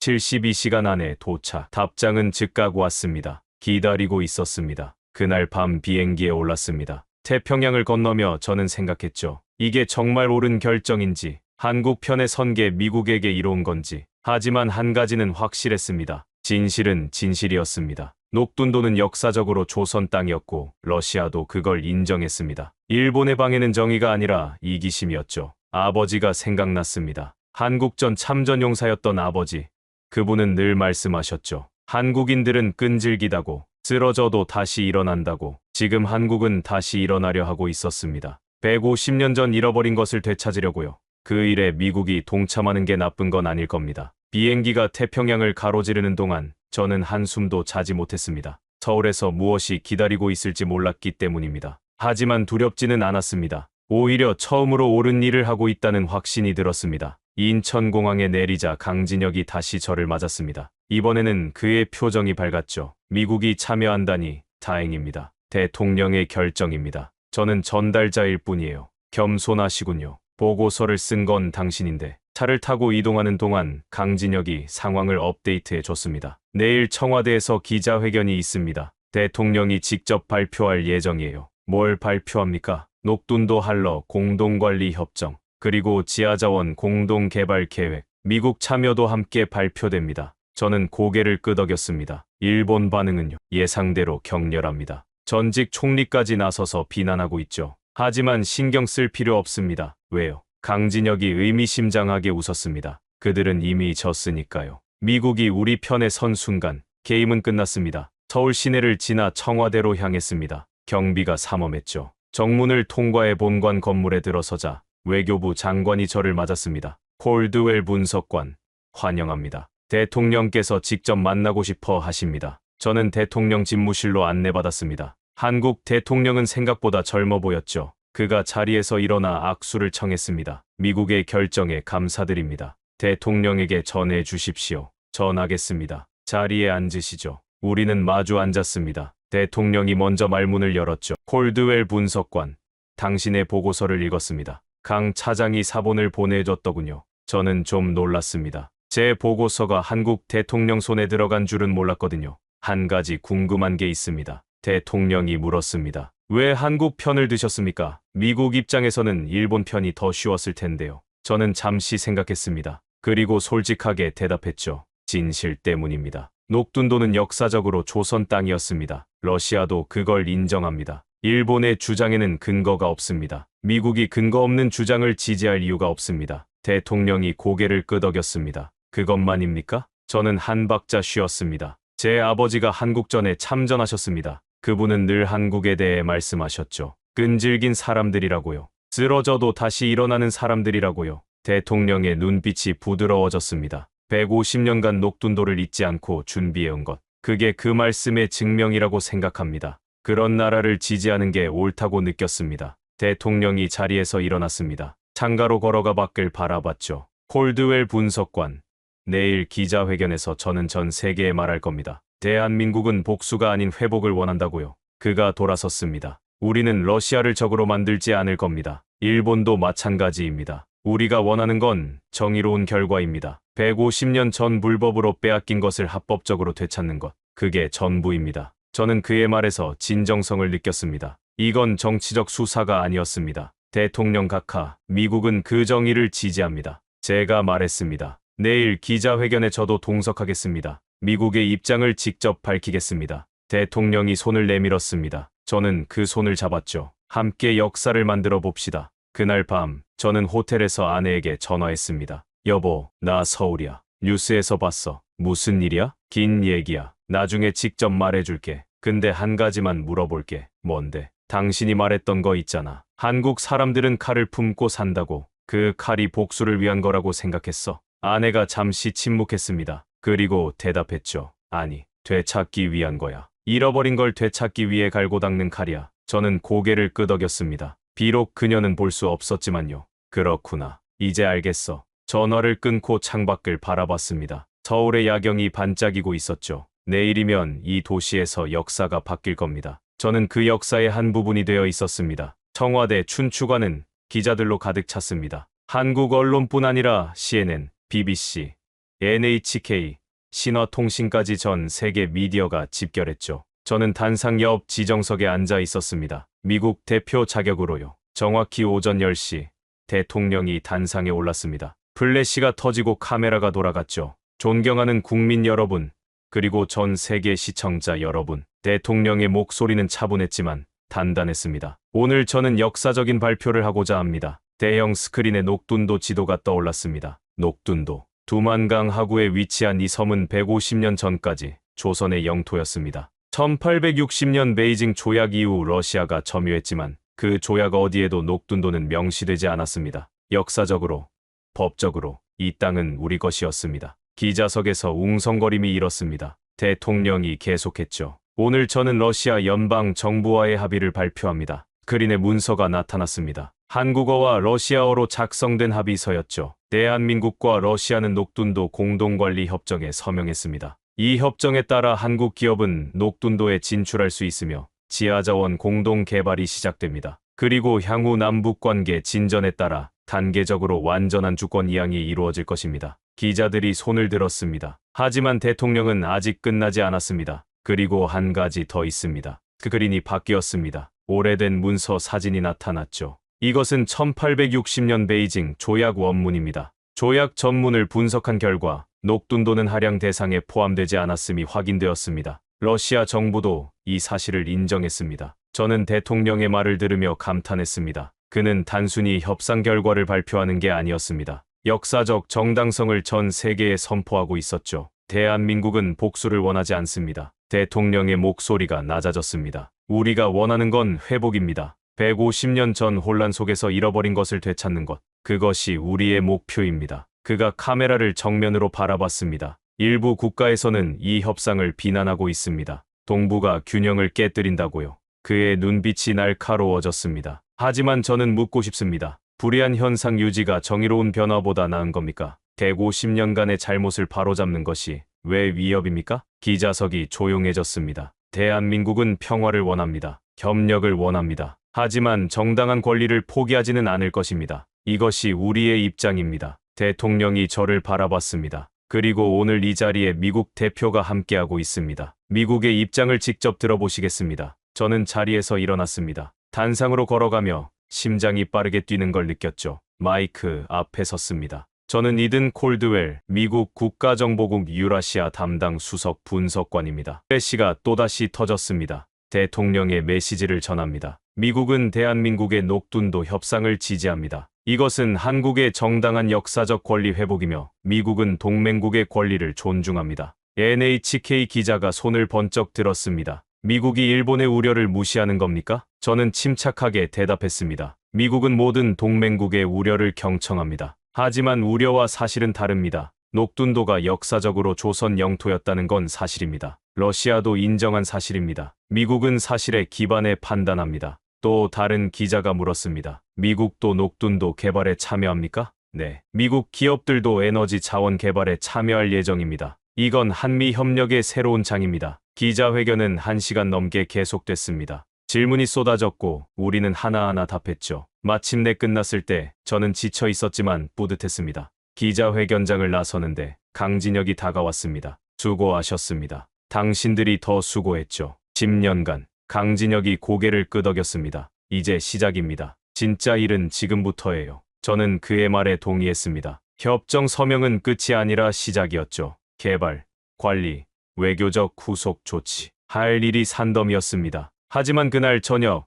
72시간 안에 도착. 답장은 즉각 왔습니다. 기다리고 있었습니다. 그날 밤 비행기에 올랐습니다. 태평양을 건너며 저는 생각했죠. 이게 정말 옳은 결정인지, 한국 편에 선 게 미국에게 이로운 건지. 하지만 한 가지는 확실했습니다. 진실은 진실이었습니다. 녹둔도는 역사적으로 조선 땅이었고 러시아도 그걸 인정했습니다. 일본의 방해는 정의가 아니라 이기심이었죠. 아버지가 생각났습니다. 한국전 참전용사였던 아버지. 그분은 늘 말씀하셨죠. 한국인들은 끈질기다고, 쓰러져도 다시 일어난다고. 지금 한국은 다시 일어나려 하고 있었습니다. 150년 전 잃어버린 것을 되찾으려고요. 그 일에 미국이 동참하는 게 나쁜 건 아닐 겁니다. 비행기가 태평양을 가로지르는 동안 저는 한숨도 자지 못했습니다. 서울에서 무엇이 기다리고 있을지 몰랐기 때문입니다. 하지만 두렵지는 않았습니다. 오히려 처음으로 옳은 일을 하고 있다는 확신이 들었습니다. 인천공항에 내리자 강진혁이 다시 저를 맞았습니다. 이번에는 그의 표정이 밝았죠. 미국이 참여한다니 다행입니다. 대통령의 결정입니다. 저는 전달자일 뿐이에요. 겸손하시군요. 보고서를 쓴 건 당신인데. 차를 타고 이동하는 동안 강진혁이 상황을 업데이트해 줬습니다. 내일 청와대에서 기자회견이 있습니다. 대통령이 직접 발표할 예정이에요. 뭘 발표합니까? 녹둔도 한러 공동관리 협정, 그리고 지하자원 공동개발 계획, 미국 참여도 함께 발표됩니다. 저는 고개를 끄덕였습니다. 일본 반응은요? 예상대로 격렬합니다. 전직 총리까지 나서서 비난하고 있죠. 하지만 신경 쓸 필요 없습니다. 왜요? 강진혁이 의미심장하게 웃었습니다. 그들은 이미 졌으니까요. 미국이 우리 편에 선 순간 게임은 끝났습니다. 서울 시내를 지나 청와대로 향했습니다. 경비가 삼엄했죠. 정문을 통과해 본관 건물에 들어서자 외교부 장관이 저를 맞았습니다. 콜드웰 분석관, 환영합니다. 대통령께서 직접 만나고 싶어 하십니다. 저는 대통령 집무실로 안내받았습니다. 한국 대통령은 생각보다 젊어 보였죠. 그가 자리에서 일어나 악수를 청했습니다. 미국의 결정에 감사드립니다. 대통령에게 전해 주십시오. 전하겠습니다. 자리에 앉으시죠. 우리는 마주 앉았습니다. 대통령이 먼저 말문을 열었죠. 콜드웰 분석관, 당신의 보고서를 읽었습니다. 강 차장이 사본을 보내줬더군요. 저는 좀 놀랐습니다. 제 보고서가 한국 대통령 손에 들어간 줄은 몰랐거든요. 한 가지 궁금한 게 있습니다. 대통령이 물었습니다. 왜 한국 편을 드셨습니까? 미국 입장에서는 일본 편이 더 쉬웠을 텐데요. 저는 잠시 생각했습니다. 그리고 솔직하게 대답했죠. 진실 때문입니다. 녹둔도는 역사적으로 조선 땅이었습니다. 러시아도 그걸 인정합니다. 일본의 주장에는 근거가 없습니다. 미국이 근거 없는 주장을 지지할 이유가 없습니다. 대통령이 고개를 끄덕였습니다. 그것만입니까? 저는 한 박자 쉬었습니다. 제 아버지가 한국전에 참전하셨습니다. 그분은 늘 한국에 대해 말씀하셨죠. 끈질긴 사람들이라고요. 쓰러져도 다시 일어나는 사람들이라고요. 대통령의 눈빛이 부드러워졌습니다. 150년간 녹둔도를 잊지 않고 준비해온 것. 그게 그 말씀의 증명이라고 생각합니다. 그런 나라를 지지하는 게 옳다고 느꼈습니다. 대통령이 자리에서 일어났습니다. 창가로 걸어가 밖을 바라봤죠. 콜드웰 분석관. 내일 기자회견에서 저는 전 세계에 말할 겁니다. 대한민국은 복수가 아닌 회복을 원한다고요. 그가 돌아섰습니다. 우리는 러시아를 적으로 만들지 않을 겁니다. 일본도 마찬가지입니다. 우리가 원하는 건 정의로운 결과입니다. 150년 전 불법으로 빼앗긴 것을 합법적으로 되찾는 것. 그게 전부입니다. 저는 그의 말에서 진정성을 느꼈습니다. 이건 정치적 수사가 아니었습니다. 대통령 각하, 미국은 그 정의를 지지합니다. 제가 말했습니다. 내일 기자회견에 저도 동석하겠습니다. 미국의 입장을 직접 밝히겠습니다. 대통령이 손을 내밀었습니다. 저는 그 손을 잡았죠. 함께 역사를 만들어 봅시다. 그날 밤, 저는 호텔에서 아내에게 전화했습니다. 여보, 나 서울이야. 뉴스에서 봤어. 무슨 일이야? 긴 얘기야. 나중에 직접 말해줄게. 근데 한 가지만 물어볼게. 뭔데? 당신이 말했던 거 있잖아. 한국 사람들은 칼을 품고 산다고. 그 칼이 복수를 위한 거라고 생각했어. 아내가 잠시 침묵했습니다. 그리고 대답했죠. 아니, 되찾기 위한 거야. 잃어버린 걸 되찾기 위해 갈고 닦는 칼이야. 저는 고개를 끄덕였습니다. 비록 그녀는 볼 수 없었지만요. 그렇구나. 이제 알겠어. 전화를 끊고 창밖을 바라봤습니다. 서울의 야경이 반짝이고 있었죠. 내일이면 이 도시에서 역사가 바뀔 겁니다. 저는 그 역사의 한 부분이 되어 있었습니다. 청와대 춘추관은 기자들로 가득 찼습니다. 한국 언론뿐 아니라 CNN, BBC, NHK, 신화통신까지 전 세계 미디어가 집결했죠. 저는 단상 옆 지정석에 앉아 있었습니다. 미국 대표 자격으로요. 정확히 오전 10시 대통령이 단상에 올랐습니다. 플래시가 터지고 카메라가 돌아갔죠. 존경하는 국민 여러분, 그리고 전 세계 시청자 여러분. 대통령의 목소리는 차분했지만 단단했습니다. 오늘 저는 역사적인 발표를 하고자 합니다. 대형 스크린에 녹둔도 지도가 떠올랐습니다. 녹둔도. 두만강 하구에 위치한 이 섬은 150년 전까지 조선의 영토였습니다. 1860년 베이징 조약 이후 러시아가 점유했지만 그 조약 어디에도 녹둔도는 명시되지 않았습니다. 역사적으로, 법적으로 이 땅은 우리 것이었습니다. 기자석에서 웅성거림이 일었습니다. 대통령이 계속했죠. 오늘 저는 러시아 연방 정부와의 합의를 발표합니다. 스크린에 문서가 나타났습니다. 한국어와 러시아어로 작성된 합의서였죠. 대한민국과 러시아는 녹둔도 공동관리 협정에 서명했습니다. 이 협정에 따라 한국 기업은 녹둔도에 진출할 수 있으며 지하자원 공동 개발이 시작됩니다. 그리고 향후 남북 관계 진전에 따라 단계적으로 완전한 주권 이양이 이루어질 것입니다. 기자들이 손을 들었습니다. 하지만 대통령은 아직 끝나지 않았습니다. 그리고 한 가지 더 있습니다. 스크린이 바뀌었습니다. 오래된 문서 사진이 나타났죠. 이것은 1860년 베이징 조약 원문입니다. 조약 전문을 분석한 결과 녹둔도는 할양 대상에 포함되지 않았음이 확인되었습니다. 러시아 정부도 이 사실을 인정했습니다. 저는 대통령의 말을 들으며 감탄했습니다. 그는 단순히 협상 결과를 발표하는 게 아니었습니다. 역사적 정당성을 전 세계에 선포하고 있었죠. 대한민국은 복수를 원하지 않습니다. 대통령의 목소리가 낮아졌습니다. 우리가 원하는 건 회복입니다. 150년 전 혼란 속에서 잃어버린 것을 되찾는 것. 그것이 우리의 목표입니다. 그가 카메라를 정면으로 바라봤습니다. 일부 국가에서는 이 협상을 비난하고 있습니다. 동북아 균형을 깨뜨린다고요. 그의 눈빛이 날카로워졌습니다. 하지만 저는 묻고 싶습니다. 불의한 현상 유지가 정의로운 변화보다 나은 겁니까? 150년간의 잘못을 바로잡는 것이 왜 위협입니까? 기자석이 조용해졌습니다. 대한민국은 평화를 원합니다. 협력을 원합니다. 하지만 정당한 권리를 포기하지는 않을 것입니다. 이것이 우리의 입장입니다. 대통령이 저를 바라봤습니다. 그리고 오늘 이 자리에 미국 대표가 함께하고 있습니다. 미국의 입장을 직접 들어보시겠습니다. 저는 자리에서 일어났습니다. 단상으로 걸어가며 심장이 빠르게 뛰는 걸 느꼈죠. 마이크 앞에 섰습니다. 저는 이든 콜드웰, 미국 국가정보국 유라시아 담당 수석 분석관입니다. 플래시가 또다시 터졌습니다. 대통령의 메시지를 전합니다. 미국은 대한민국의 녹둔도 협상을 지지합니다. 이것은 한국의 정당한 역사적 권리 회복이며 미국은 동맹국의 권리를 존중합니다. NHK 기자가 손을 번쩍 들었습니다. 미국이 일본의 우려를 무시하는 겁니까? 저는 침착하게 대답했습니다. 미국은 모든 동맹국의 우려를 경청합니다. 하지만 우려와 사실은 다릅니다. 녹둔도가 역사적으로 조선 영토였다는 건 사실입니다. 러시아도 인정한 사실입니다. 미국은 사실에 기반해 판단합니다. 또 다른 기자가 물었습니다. 미국도 녹둔도 개발에 참여합니까? 네. 미국 기업들도 에너지 자원 개발에 참여할 예정입니다. 이건 한미 협력의 새로운 장입니다. 기자회견은 1시간 넘게 계속됐습니다. 질문이 쏟아졌고 우리는 하나하나 답했죠. 마침내 끝났을 때 저는 지쳐 있었지만 뿌듯했습니다. 기자회견장을 나서는데 강진혁이 다가왔습니다. 수고하셨습니다. 당신들이 더 수고했죠. 10년간. 강진혁이 고개를 끄덕였습니다. 이제 시작입니다. 진짜 일은 지금부터예요. 저는 그의 말에 동의했습니다. 협정 서명은 끝이 아니라 시작이었죠. 개발, 관리, 외교적 후속 조치. 할 일이 산더미였습니다. 하지만 그날 저녁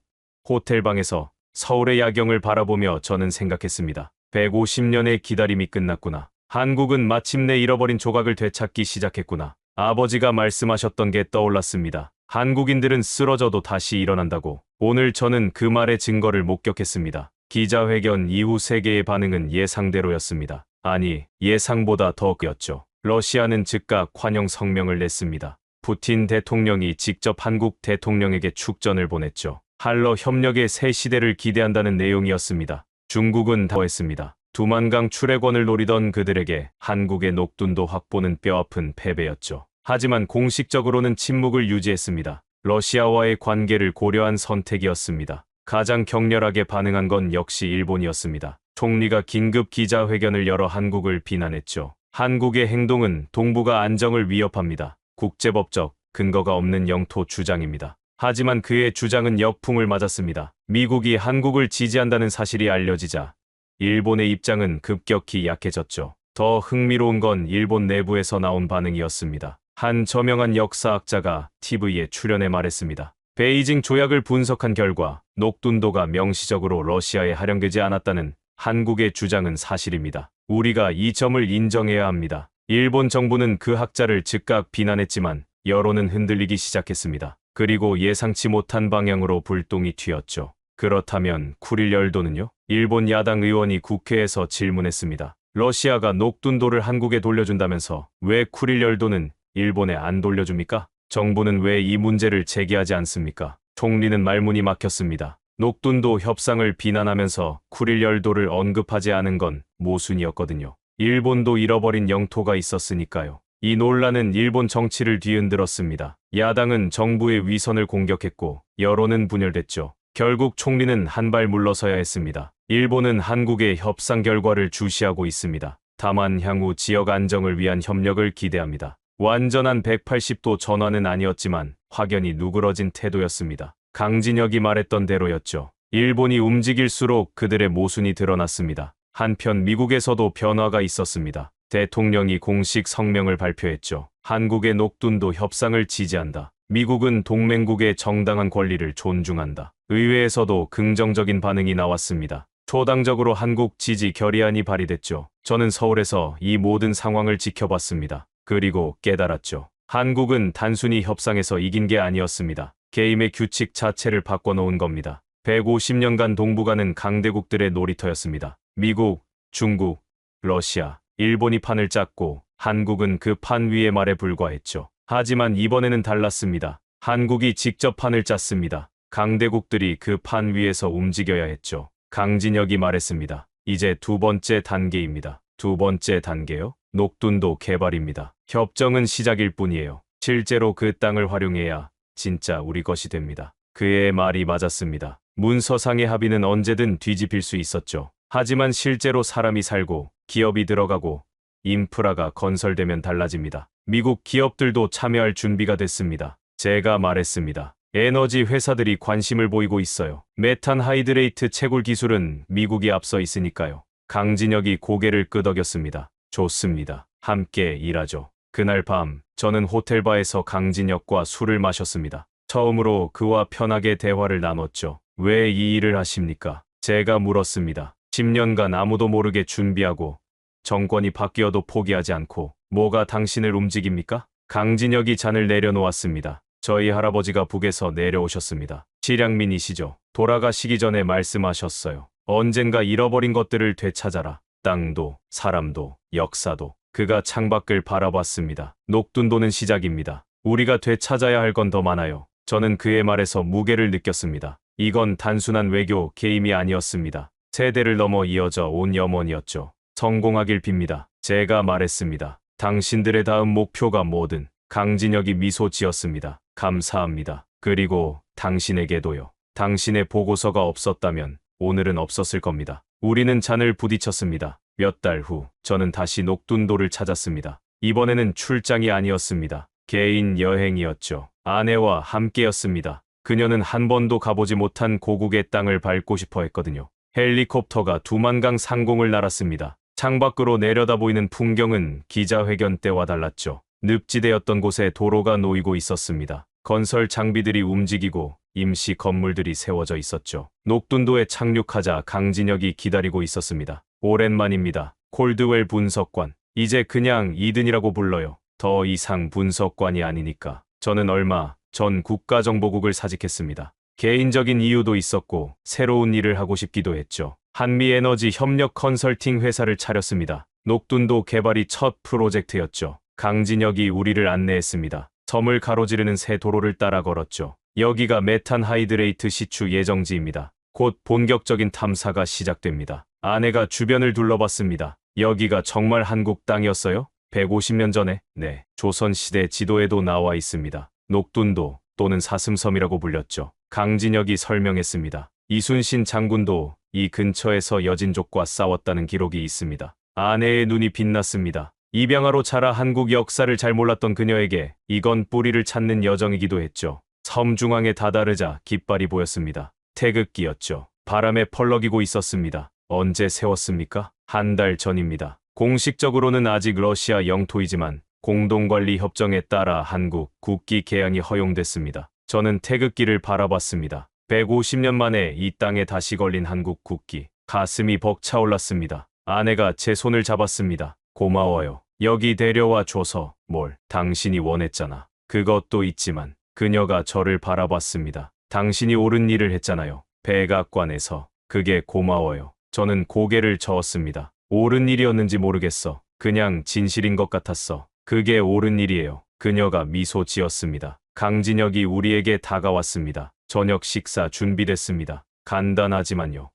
호텔방에서 서울의 야경을 바라보며 저는 생각했습니다. 150년의 기다림이 끝났구나. 한국은 마침내 잃어버린 조각을 되찾기 시작했구나. 아버지가 말씀하셨던 게 떠올랐습니다. 한국인들은 쓰러져도 다시 일어난다고. 오늘 저는 그 말의 증거를 목격했습니다. 기자회견 이후 세계의 반응은 예상대로였습니다. 아니, 예상보다 더 였죠. 러시아는 즉각 환영 성명을 냈습니다. 푸틴 대통령이 직접 한국 대통령에게 축전을 보냈죠. 한러 협력의 새 시대를 기대한다는 내용이었습니다. 중국은 다했습니다. 두만강 출해권을 노리던 그들에게 한국의 녹둔도 확보는 뼈아픈 패배였죠. 하지만 공식적으로는 침묵을 유지했습니다. 러시아와의 관계를 고려한 선택이었습니다. 가장 격렬하게 반응한 건 역시 일본이었습니다. 총리가 긴급 기자회견을 열어 한국을 비난했죠. 한국의 행동은 동북아 안정을 위협합니다. 국제법적 근거가 없는 영토 주장입니다. 하지만 그의 주장은 역풍을 맞았습니다. 미국이 한국을 지지한다는 사실이 알려지자 일본의 입장은 급격히 약해졌죠. 더 흥미로운 건 일본 내부에서 나온 반응이었습니다. 한 저명한 역사학자가 TV에 출연해 말했습니다. 베이징 조약을 분석한 결과 녹둔도가 명시적으로 러시아에 할용되지 않았다는 한국의 주장은 사실입니다. 우리가 이 점을 인정해야 합니다. 일본 정부는 그 학자를 즉각 비난했지만 여론은 흔들리기 시작했습니다. 그리고 예상치 못한 방향으로 불똥이 튀었죠. 그렇다면 쿠릴 열도는요? 일본 야당 의원이 국회에서 질문했습니다. 러시아가 녹둔도를 한국에 돌려준다면서 왜 쿠릴 열도는 일본에 안 돌려줍니까? 정부는 왜 이 문제를 제기하지 않습니까? 총리는 말문이 막혔습니다. 녹둔도 협상을 비난하면서 쿠릴 열도를 언급하지 않은 건 모순이었거든요. 일본도 잃어버린 영토가 있었으니까요. 이 논란은 일본 정치를 뒤흔들었습니다. 야당은 정부의 위선을 공격했고 여론은 분열됐죠. 결국 총리는 한 발 물러서야 했습니다. 일본은 한국의 협상 결과를 주시하고 있습니다. 다만 향후 지역 안정을 위한 협력을 기대합니다. 완전한 180도 전환은 아니었지만 확연히 누그러진 태도였습니다. 강진혁이 말했던 대로였죠. 일본이 움직일수록 그들의 모순이 드러났습니다. 한편 미국에서도 변화가 있었습니다. 대통령이 공식 성명을 발표했죠. 한국의 녹둔도 협상을 지지한다. 미국은 동맹국의 정당한 권리를 존중한다. 의회에서도 긍정적인 반응이 나왔습니다. 초당적으로 한국 지지 결의안이 발의됐죠. 저는 서울에서 이 모든 상황을 지켜봤습니다. 그리고 깨달았죠. 한국은 단순히 협상에서 이긴 게 아니었습니다. 게임의 규칙 자체를 바꿔놓은 겁니다. 150년간 동북아는 강대국들의 놀이터였습니다. 미국, 중국, 러시아, 일본이 판을 짰고 한국은 그 판 위의 말에 불과했죠. 하지만 이번에는 달랐습니다. 한국이 직접 판을 짰습니다. 강대국들이 그 판 위에서 움직여야 했죠. 강진혁이 말했습니다. 이제 두 번째 단계입니다. 두 번째 단계요? 녹둔도 개발입니다. 협정은 시작일 뿐이에요. 실제로 그 땅을 활용해야 진짜 우리 것이 됩니다. 그의 말이 맞았습니다. 문서상의 합의는 언제든 뒤집힐 수 있었죠. 하지만 실제로 사람이 살고 기업이 들어가고 인프라가 건설되면 달라집니다. 미국 기업들도 참여할 준비가 됐습니다. 제가 말했습니다. 에너지 회사들이 관심을 보이고 있어요. 메탄 하이드레이트 채굴 기술은 미국이 앞서 있으니까요. 강진혁이 고개를 끄덕였습니다. 좋습니다. 함께 일하죠. 그날 밤 저는 호텔바에서 강진혁과 술을 마셨습니다. 처음으로 그와 편하게 대화를 나눴죠. 왜 이 일을 하십니까? 제가 물었습니다. 10년간 아무도 모르게 준비하고 정권이 바뀌어도 포기하지 않고 뭐가 당신을 움직입니까? 강진혁이 잔을 내려놓았습니다. 저희 할아버지가 북에서 내려오셨습니다. 실향민이시죠. 돌아가시기 전에 말씀하셨어요. 언젠가 잃어버린 것들을 되찾아라. 땅도, 사람도, 역사도. 그가 창밖을 바라봤습니다. 녹둔도는 시작입니다. 우리가 되찾아야 할 건 더 많아요. 저는 그의 말에서 무게를 느꼈습니다. 이건 단순한 외교 게임이 아니었습니다. 세대를 넘어 이어져 온 염원이었죠. 성공하길 빕니다. 제가 말했습니다. 당신들의 다음 목표가 뭐든. 강진혁이 미소 지었습니다. 감사합니다. 그리고 당신에게도요. 당신의 보고서가 없었다면 오늘은 없었을 겁니다. 우리는 잔을 부딪혔습니다. 몇 달 후 저는 다시 녹둔도를 찾았습니다. 이번에는 출장이 아니었습니다. 개인 여행이었죠. 아내와 함께였습니다. 그녀는 한 번도 가보지 못한 고국의 땅을 밟고 싶어 했거든요. 헬리콥터가 두만강 상공을 날았습니다. 창밖으로 내려다 보이는 풍경은 기자회견 때와 달랐죠. 늪지대였던 곳에 도로가 놓이고 있었습니다. 건설 장비들이 움직이고 임시 건물들이 세워져 있었죠. 녹둔도에 착륙하자 강진혁이 기다리고 있었습니다. 오랜만입니다. 콜드웰 분석관. 이제 그냥 이든이라고 불러요. 더 이상 분석관이 아니니까. 저는 얼마 전 국가정보국을 사직했습니다. 개인적인 이유도 있었고 새로운 일을 하고 싶기도 했죠. 한미에너지 협력 컨설팅 회사를 차렸습니다. 녹둔도 개발이 첫 프로젝트였죠. 강진혁이 우리를 안내했습니다. 섬을 가로지르는 새 도로를 따라 걸었죠. 여기가 메탄 하이드레이트 시추 예정지입니다. 곧 본격적인 탐사가 시작됩니다. 아내가 주변을 둘러봤습니다. 여기가 정말 한국 땅이었어요? 150년 전에? 네. 조선시대 지도에도 나와 있습니다. 녹둔도 또는 사슴섬이라고 불렸죠. 강진혁이 설명했습니다. 이순신 장군도 이 근처에서 여진족과 싸웠다는 기록이 있습니다. 아내의 눈이 빛났습니다. 입양아로 자라 한국 역사를 잘 몰랐던 그녀에게 이건 뿌리를 찾는 여정이기도 했죠. 섬 중앙에 다다르자 깃발이 보였습니다. 태극기였죠. 바람에 펄럭이고 있었습니다. 언제 세웠습니까? 한 달 전입니다. 공식적으로는 아직 러시아 영토이지만 공동관리 협정에 따라 한국 국기 개양이 허용됐습니다. 저는 태극기를 바라봤습니다. 150년 만에 이 땅에 다시 걸린 한국 국기. 가슴이 벅차올랐습니다. 아내가 제 손을 잡았습니다. 고마워요. 여기 데려와 줘서. 뭘? 당신이 원했잖아. 그것도 있지만 그녀가 저를 바라봤습니다. 당신이 옳은 일을 했잖아요. 백악관에서. 그게 고마워요. 저는 고개를 저었습니다. 옳은 일이었는지 모르겠어. 그냥 진실인 것 같았어. 그게 옳은 일이에요. 그녀가 미소 지었습니다. 강진혁이 우리에게 다가왔습니다. 저녁 식사 준비됐습니다. 간단하지만요.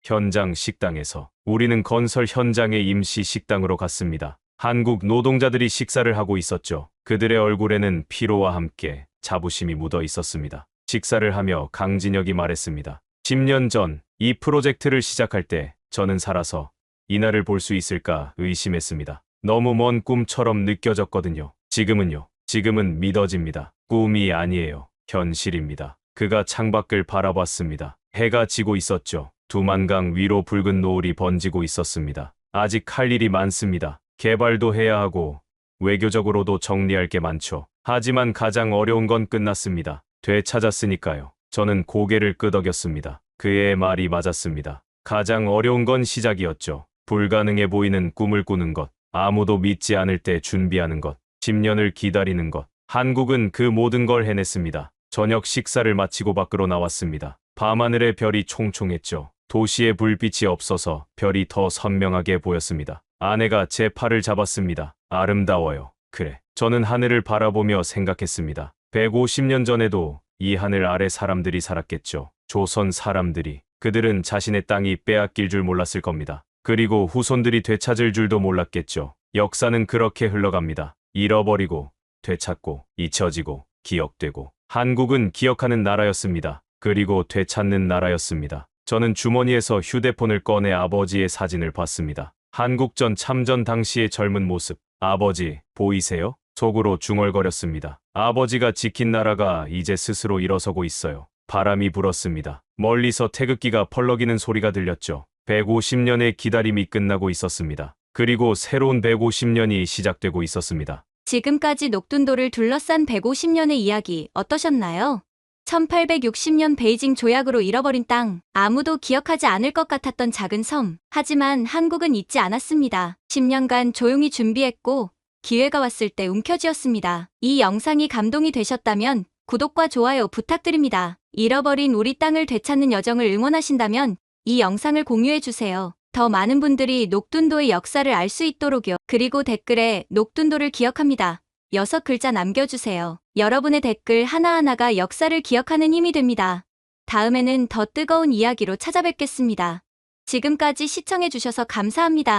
현장 식당에서 우리는 건설 현장의 임시 식당으로 갔습니다. 한국 노동자들이 식사를 하고 있었죠. 그들의 얼굴에는 피로와 함께 자부심이 묻어 있었습니다. 식사를 하며 강진혁이 말했습니다. 10년 전 이 프로젝트를 시작할 때 저는 살아서 이날을 볼 수 있을까 의심했습니다. 너무 먼 꿈처럼 느껴졌거든요. 지금은요. 지금은 믿어집니다. 꿈이 아니에요. 현실입니다. 그가 창밖을 바라봤습니다. 해가 지고 있었죠. 두만강 위로 붉은 노을이 번지고 있었습니다. 아직 할 일이 많습니다. 개발도 해야 하고 외교적으로도 정리할 게 많죠. 하지만 가장 어려운 건 끝났습니다. 되찾았으니까요. 저는 고개를 끄덕였습니다. 그의 말이 맞았습니다. 가장 어려운 건 시작이었죠. 불가능해 보이는 꿈을 꾸는 것, 아무도 믿지 않을 때 준비하는 것, 10년을 기다리는 것. 한국은 그 모든 걸 해냈습니다. 저녁 식사를 마치고 밖으로 나왔습니다. 밤하늘의 별이 총총했죠. 도시의 불빛이 없어서 별이 더 선명하게 보였습니다. 아내가 제 팔을 잡았습니다. 아름다워요. 그래. 저는 하늘을 바라보며 생각했습니다. 150년 전에도 이 하늘 아래 사람들이 살았겠죠. 조선 사람들이. 그들은 자신의 땅이 빼앗길 줄 몰랐을 겁니다. 그리고 후손들이 되찾을 줄도 몰랐겠죠. 역사는 그렇게 흘러갑니다. 잃어버리고, 되찾고, 잊혀지고, 기억되고. 한국은 기억하는 나라였습니다. 그리고 되찾는 나라였습니다. 저는 주머니에서 휴대폰을 꺼내 아버지의 사진을 봤습니다. 한국전 참전 당시의 젊은 모습. 아버지, 보이세요? 속으로 중얼거렸습니다. 아버지가 지킨 나라가 이제 스스로 일어서고 있어요. 바람이 불었습니다. 멀리서 태극기가 펄럭이는 소리가 들렸죠. 150년의 기다림이 끝나고 있었습니다. 그리고 새로운 150년이 시작되고 있었습니다. 지금까지 녹둔도를 둘러싼 150년의 이야기 어떠셨나요? 1860년 베이징 조약으로 잃어버린 땅, 아무도 기억하지 않을 것 같았던 작은 섬. 하지만 한국은 잊지 않았습니다. 10년간 조용히 준비했고 기회가 왔을 때 움켜쥐었습니다. 이 영상이 감동이 되셨다면 구독과 좋아요 부탁드립니다. 잃어버린 우리 땅을 되찾는 여정을 응원하신다면 이 영상을 공유해주세요. 더 많은 분들이 녹둔도의 역사를 알 수 있도록요. 그리고 댓글에 녹둔도를 기억합니다. 6글자 남겨주세요. 여러분의 댓글 하나하나가 역사를 기억하는 힘이 됩니다. 다음에는 더 뜨거운 이야기로 찾아뵙겠습니다. 지금까지 시청해주셔서 감사합니다.